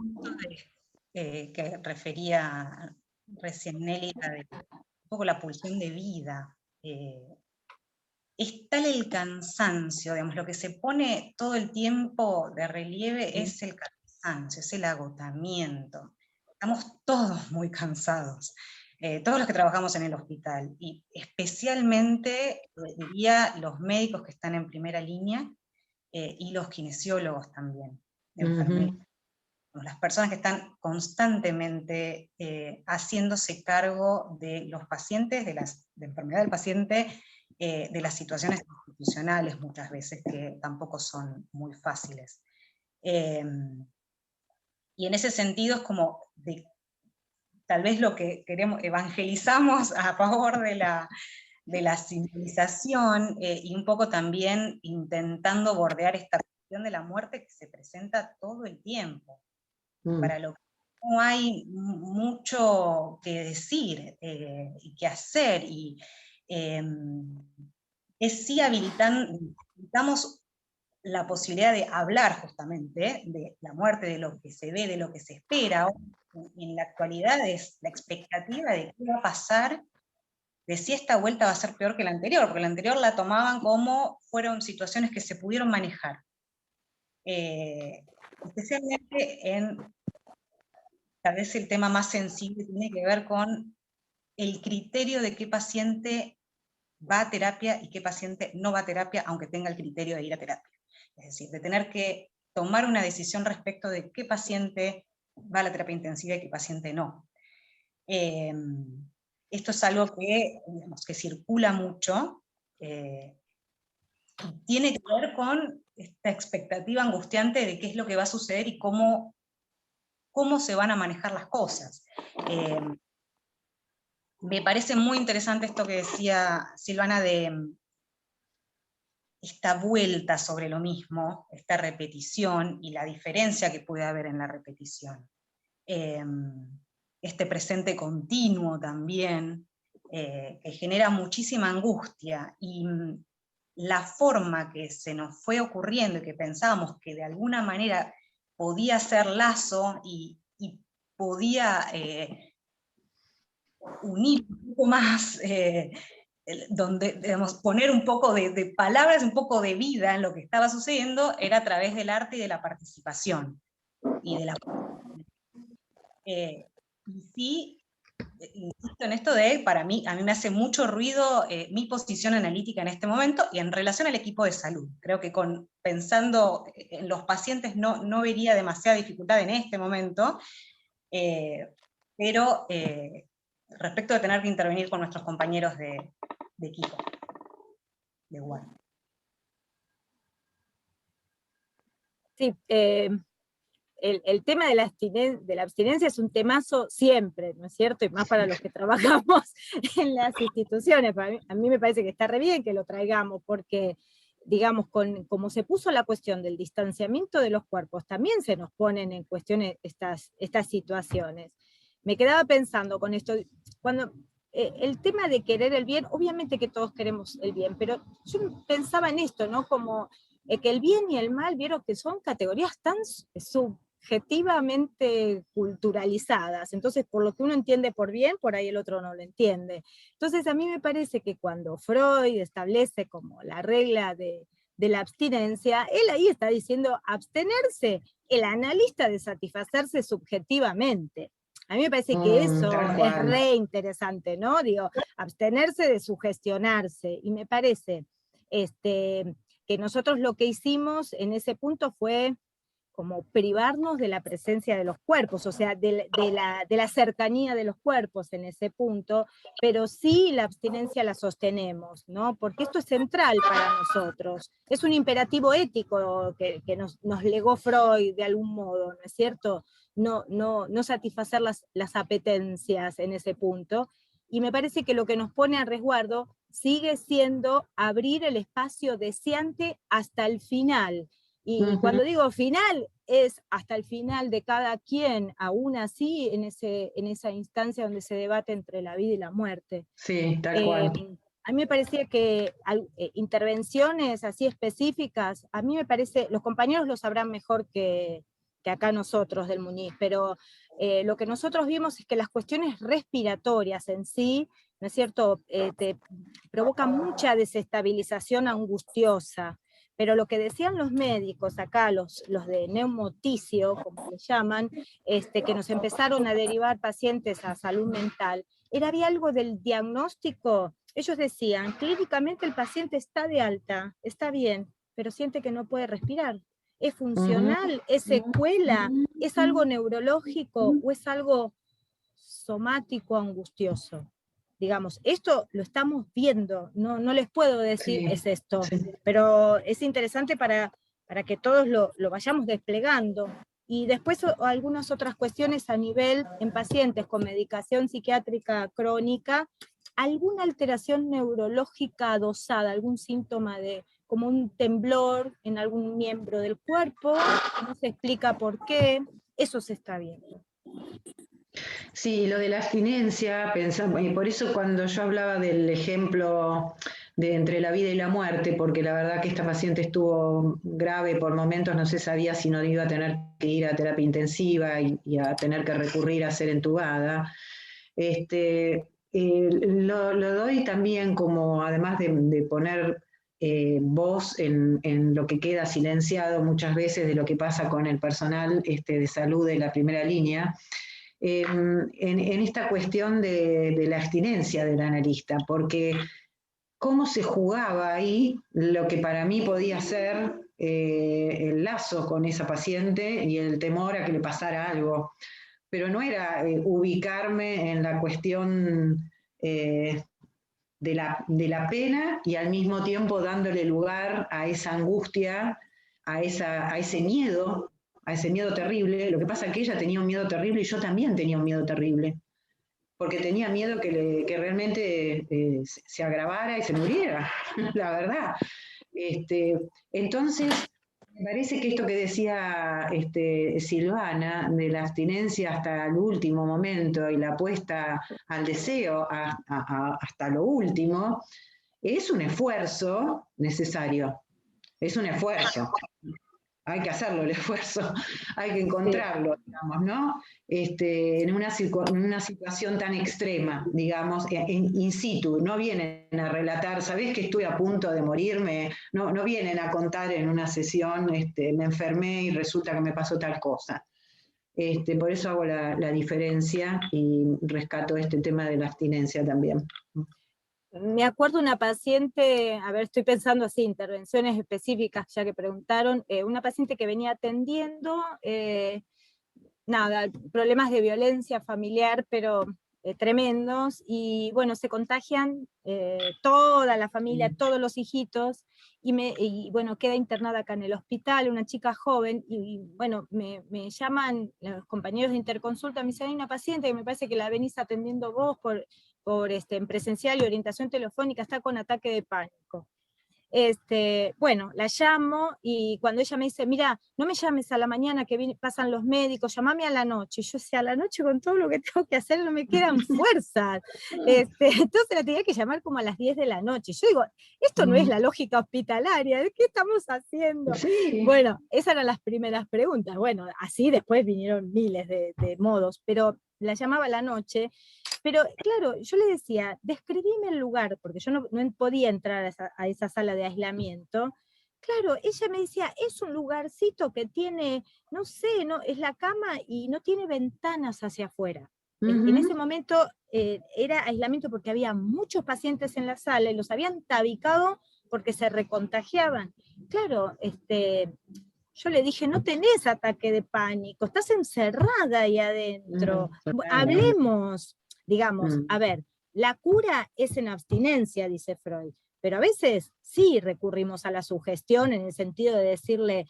que refería recién Nelly, un poco la pulsión de vida. Es tal el cansancio, digamos, lo que se pone todo el tiempo de relieve es el cansancio, es el agotamiento. Estamos todos muy cansados, todos los que trabajamos en el hospital, y especialmente, diría, los médicos que están en primera línea, y los kinesiólogos también, enfermeros. Las personas que están constantemente haciéndose cargo de los pacientes, de enfermedad del paciente, de las situaciones institucionales muchas veces, que tampoco son muy fáciles. Y en ese sentido es como, tal vez lo que queremos, evangelizamos a favor de la simbolización, y un poco también intentando bordear esta cuestión de la muerte que se presenta todo el tiempo, para lo que no hay mucho que decir y que hacer, y es sí habilitamos la posibilidad de hablar justamente de la muerte, de lo que se ve, de lo que se espera. En la actualidad es la expectativa de qué va a pasar, de si esta vuelta va a ser peor que la anterior, porque la anterior la tomaban como fueron situaciones que se pudieron manejar. Especialmente en, tal vez el tema más sensible tiene que ver con el criterio de qué paciente va a terapia y qué paciente no va a terapia, aunque tenga el criterio de ir a terapia. Es decir, de tener que tomar una decisión respecto de qué paciente va a la terapia intensiva y qué paciente no. Esto es algo que, digamos, que circula mucho, y tiene que ver con esta expectativa angustiante de qué es lo que va a suceder y cómo se van a manejar las cosas. Me parece muy interesante esto que decía Silvana de esta vuelta sobre lo mismo, esta repetición y la diferencia que puede haber en la repetición. Este presente continuo también, que genera muchísima angustia, y la forma que se nos fue ocurriendo y que pensábamos que de alguna manera podía ser lazo y podía unir un poco más, donde, digamos, poner un poco de palabras, un poco de vida en lo que estaba sucediendo, era a través del arte y de la participación, y de la Y sí, insisto en esto de, a mí me hace mucho ruido mi posición analítica en este momento y en relación al equipo de salud. Creo que pensando en los pacientes no vería demasiada dificultad en este momento, pero respecto de tener que intervenir con nuestros compañeros de equipo, de guardia. Sí, el tema de la abstinencia es un temazo siempre, ¿no es cierto? Y más para los que trabajamos en las instituciones. A mí me parece que está re bien que lo traigamos, porque, digamos, como se puso la cuestión del distanciamiento de los cuerpos, también se nos ponen en cuestión estas situaciones. Me quedaba pensando con esto, cuando el tema de querer el bien, obviamente que todos queremos el bien, pero yo pensaba en esto, ¿no? Como que el bien y el mal, vieron que son categorías tan subjetivamente culturalizadas, entonces por lo que uno entiende por bien, por ahí el otro no lo entiende. Entonces a mí me parece que cuando Freud establece como la regla de la abstinencia, él ahí está diciendo abstenerse, el analista de satisfacerse subjetivamente. A mí me parece que eso es re interesante, ¿no? Digo, abstenerse de sugestionarse, y me parece que nosotros lo que hicimos en ese punto fue como privarnos de la presencia de los cuerpos, o sea, de la cercanía de los cuerpos en ese punto, pero sí la abstinencia la sostenemos, ¿no? Porque esto es central para nosotros, es un imperativo ético que nos legó Freud de algún modo, ¿no es cierto? No satisfacer las apetencias en ese punto, y me parece que lo que nos pone a resguardo sigue siendo abrir el espacio deseante hasta el final. Y cuando digo final, es hasta el final de cada quien, aún así, en esa instancia donde se debate entre la vida y la muerte. Sí, tal cual. A mí me parecía que intervenciones así específicas, a mí me parece, los compañeros lo sabrán mejor que acá nosotros del Muñiz, pero lo que nosotros vimos es que las cuestiones respiratorias en sí, ¿no es cierto?, te provocan mucha desestabilización angustiosa. Pero lo que decían los médicos acá, los de neumoticio, como le llaman, que nos empezaron a derivar pacientes a salud mental, había algo del diagnóstico. Ellos decían, clínicamente el paciente está de alta, está bien, pero siente que no puede respirar. ¿Es funcional? ¿Es secuela? ¿Es algo neurológico o es algo somático angustioso? Digamos, esto lo estamos viendo, no les puedo decir es esto, pero es interesante para que todos lo vayamos desplegando. Y después algunas otras cuestiones a nivel en pacientes con medicación psiquiátrica crónica, alguna alteración neurológica adosada, algún síntoma de como un temblor en algún miembro del cuerpo, no se explica por qué, eso se está viendo. Sí, lo de la abstinencia, pensamos, y por eso cuando yo hablaba del ejemplo de entre la vida y la muerte, porque la verdad que esta paciente estuvo grave, por momentos no se sabía si no iba a tener que ir a terapia intensiva y a tener que recurrir a ser entubada, lo doy también como, además de poner voz en lo que queda silenciado muchas veces de lo que pasa con el personal de salud de la primera línea, en esta cuestión de la abstinencia del analista, porque cómo se jugaba ahí lo que para mí podía ser el lazo con esa paciente y el temor a que le pasara algo, pero no era ubicarme en la cuestión de la pena y al mismo tiempo dándole lugar a esa angustia, a ese miedo terrible. Lo que pasa es que ella tenía un miedo terrible y yo también tenía un miedo terrible, porque tenía miedo que realmente se agravara y se muriera, la verdad. Entonces, me parece que esto que decía Silvana, de la abstinencia hasta el último momento y la apuesta al deseo hasta lo último, es un esfuerzo necesario, es un esfuerzo. Hay que hacerlo el esfuerzo, hay que encontrarlo, digamos, ¿no? En una situación tan extrema, digamos, in situ, no vienen a relatar, ¿sabés que estuve a punto de morirme? No vienen a contar en una sesión, me enfermé y resulta que me pasó tal cosa. Por eso hago la diferencia y rescato este tema de la abstinencia también. Me acuerdo una paciente, a ver, estoy pensando así, intervenciones específicas, ya que preguntaron, una paciente que venía atendiendo, nada, problemas de violencia familiar, pero tremendos, y bueno, se contagian toda la familia, todos los hijitos, y bueno, queda internada acá en el hospital, una chica joven, y bueno, me llaman los compañeros de interconsulta, me dicen, hay una paciente que me parece que la venís atendiendo vos en presencial y orientación telefónica, está con ataque de pánico. Bueno, la llamo y cuando ella me dice, mira, no me llames a la mañana que pasan los médicos, llamame a la noche. Y yo decía, a la noche con todo lo que tengo que hacer no me quedan fuerzas. Entonces la tenía que llamar como a las 10 de la noche. Yo digo, esto no es la lógica hospitalaria, ¿qué estamos haciendo? Sí. Bueno, esas eran las primeras preguntas. Bueno, así después vinieron miles de modos, pero la llamaba a la noche. Pero claro, yo le decía, describime el lugar, porque yo no podía entrar a esa sala de aislamiento. Claro, ella me decía, es un lugarcito que tiene, no sé, no, es la cama y no tiene ventanas hacia afuera. En ese momento era aislamiento porque había muchos pacientes en la sala y los habían tabicado porque se recontagiaban. Claro, yo le dije, no tenés ataque de pánico, estás encerrada ahí adentro, hablemos. Digamos, a ver, la cura es en abstinencia, dice Freud, pero a veces sí recurrimos a la sugestión en el sentido de decirle,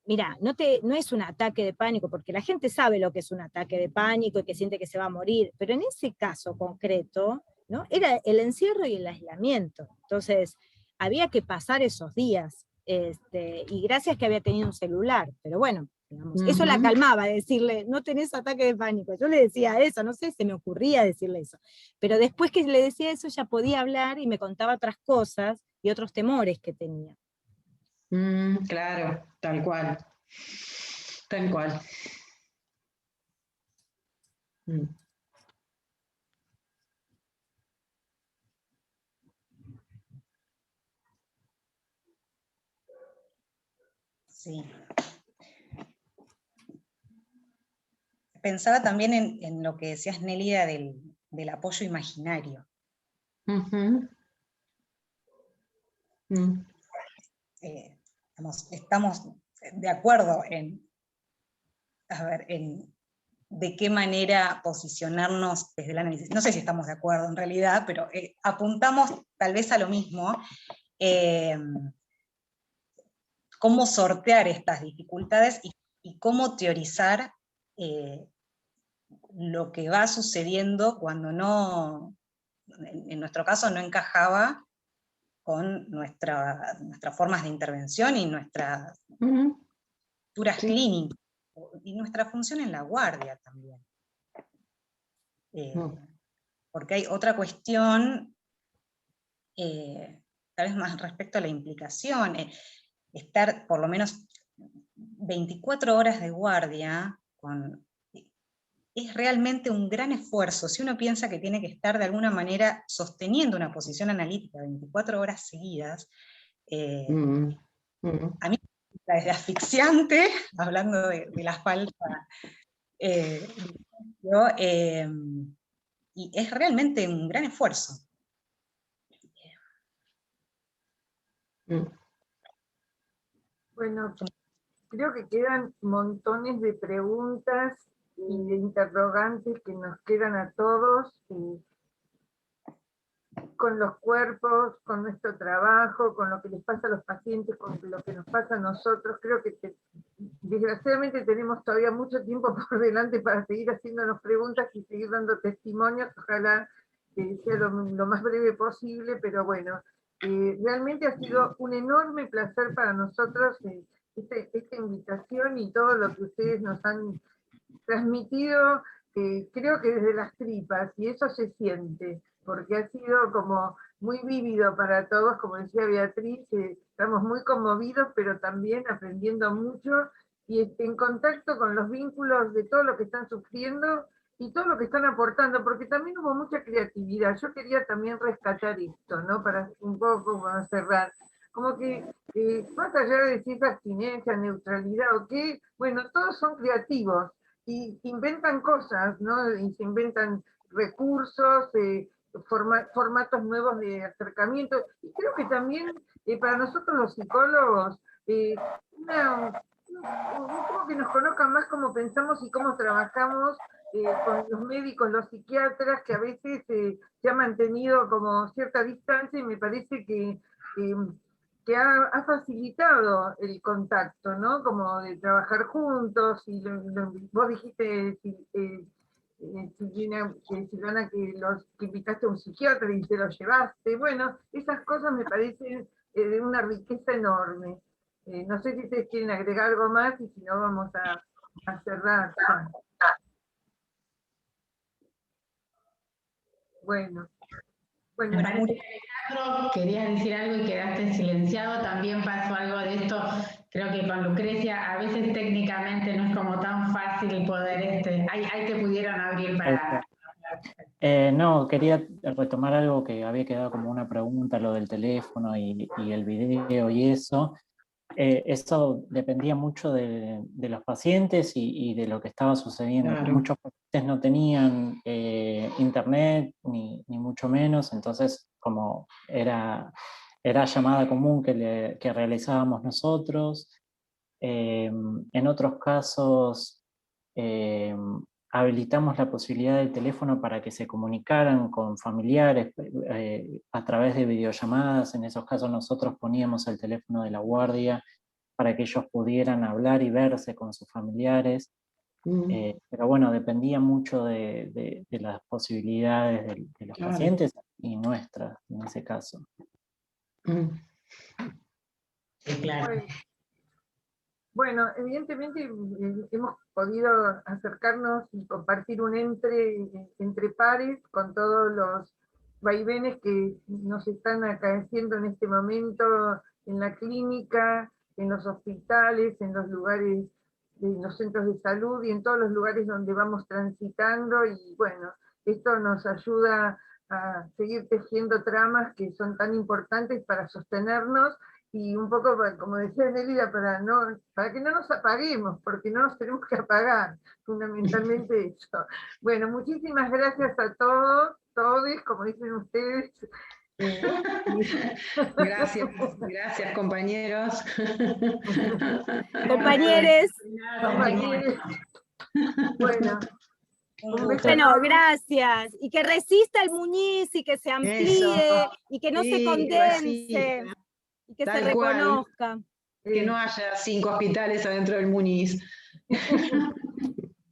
mira, no es un ataque de pánico, porque la gente sabe lo que es un ataque de pánico y que siente que se va a morir, pero en ese caso concreto, ¿no? Era el encierro y el aislamiento. Entonces, había que pasar esos días, y gracias que había tenido un celular, pero bueno, digamos, eso la calmaba, decirle, no tenés ataque de pánico. Yo le decía eso, no sé, se me ocurría decirle eso. Pero después que le decía eso, ya podía hablar y me contaba otras cosas y otros temores que tenía. Claro, tal cual. Tal cual. Sí. Pensaba también en lo que decías, Nélida, del apoyo imaginario. Estamos de acuerdo en de qué manera posicionarnos desde el análisis. No sé si estamos de acuerdo en realidad, pero apuntamos tal vez a lo mismo. Cómo sortear estas dificultades y cómo teorizar lo que va sucediendo cuando no, en nuestro caso, no encajaba con nuestras formas de intervención y nuestras estructuras clínicas, y nuestra función en la guardia también. Porque hay otra cuestión, tal vez más respecto a la implicación, estar por lo menos 24 horas de guardia es realmente un gran esfuerzo. Si uno piensa que tiene que estar de alguna manera sosteniendo una posición analítica 24 horas seguidas, a mí es asfixiante, hablando de la falta, y es realmente un gran esfuerzo. Bueno, creo que quedan montones de preguntas y de interrogantes que nos quedan a todos, con los cuerpos, con nuestro trabajo, con lo que les pasa a los pacientes, con lo que nos pasa a nosotros. Creo que desgraciadamente tenemos todavía mucho tiempo por delante para seguir haciéndonos preguntas y seguir dando testimonios. Ojalá que sea lo más breve posible, pero bueno, realmente ha sido un enorme placer para nosotros esta invitación y todo lo que ustedes nos han transmitido, creo que desde las tripas, y eso se siente, porque ha sido como muy vívido para todos, como decía Beatriz, estamos muy conmovidos, pero también aprendiendo mucho, y en contacto con los vínculos de todo lo que están sufriendo, y todo lo que están aportando, porque también hubo mucha creatividad. Yo quería también rescatar esto, ¿no? Para un poco para cerrar. Como que, más allá de decir abstinencia, neutralidad o qué, bueno, todos son creativos, y inventan cosas, ¿no? Y se inventan recursos, formatos nuevos de acercamiento. Y creo que también para nosotros los psicólogos, un poco que nos conozcan más cómo pensamos y cómo trabajamos con los médicos, los psiquiatras, que a veces se ha mantenido como cierta distancia, y me parece que ha facilitado el contacto, ¿no? Como de trabajar juntos, y vos dijiste, Silvina, que invitaste a un psiquiatra y te lo llevaste. Bueno, esas cosas me parecen de una riqueza enorme. No sé si ustedes quieren agregar algo más, y si no vamos a cerrar ya. Bueno. Me parece que, Alejandro, querías decir algo y quedaste silenciado. También pasó algo de esto, creo que con Lucrecia, a veces técnicamente no es como tan fácil poder, hay que pudieron abrir para... No, quería retomar algo que había quedado como una pregunta, lo del teléfono y el video y eso. Eso dependía mucho de los pacientes y de lo que estaba sucediendo. Claro. Muchos pacientes no tenían internet, ni mucho menos, entonces como era llamada común que realizábamos nosotros. En otros casos habilitamos la posibilidad del teléfono para que se comunicaran con familiares a través de videollamadas. En esos casos nosotros poníamos el teléfono de la guardia para que ellos pudieran hablar y verse con sus familiares. Pero bueno, dependía mucho de las posibilidades de los pacientes y nuestras en ese caso. Sí, claro. Bueno, evidentemente hemos podido acercarnos y compartir un entre pares con todos los vaivenes que nos están acaeciendo en este momento en la clínica, en los hospitales, en los lugares, en los centros de salud y en todos los lugares donde vamos transitando, y bueno, esto nos ayuda a seguir tejiendo tramas que son tan importantes para sostenernos. Y un poco, como decía Nelida, para que no nos apaguemos, porque no nos tenemos que apagar, fundamentalmente eso. Bueno, muchísimas gracias a todos, como dicen ustedes. Gracias compañeros. Compañeros. Bueno, un beso. Bueno, gracias. Y que resista el Muñiz y que se amplíe y que no se condense. Y que Tal se reconozca. Cual. Que no haya 5 hospitales adentro del Muñiz.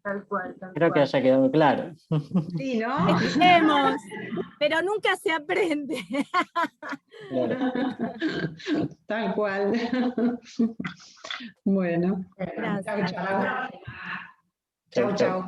Tal cual. Creo que haya quedado claro. Sí, ¿no? Esperemos, pero nunca se aprende. Claro. Tal cual. Bueno. Gracias. Chau, chau. Chau, chau.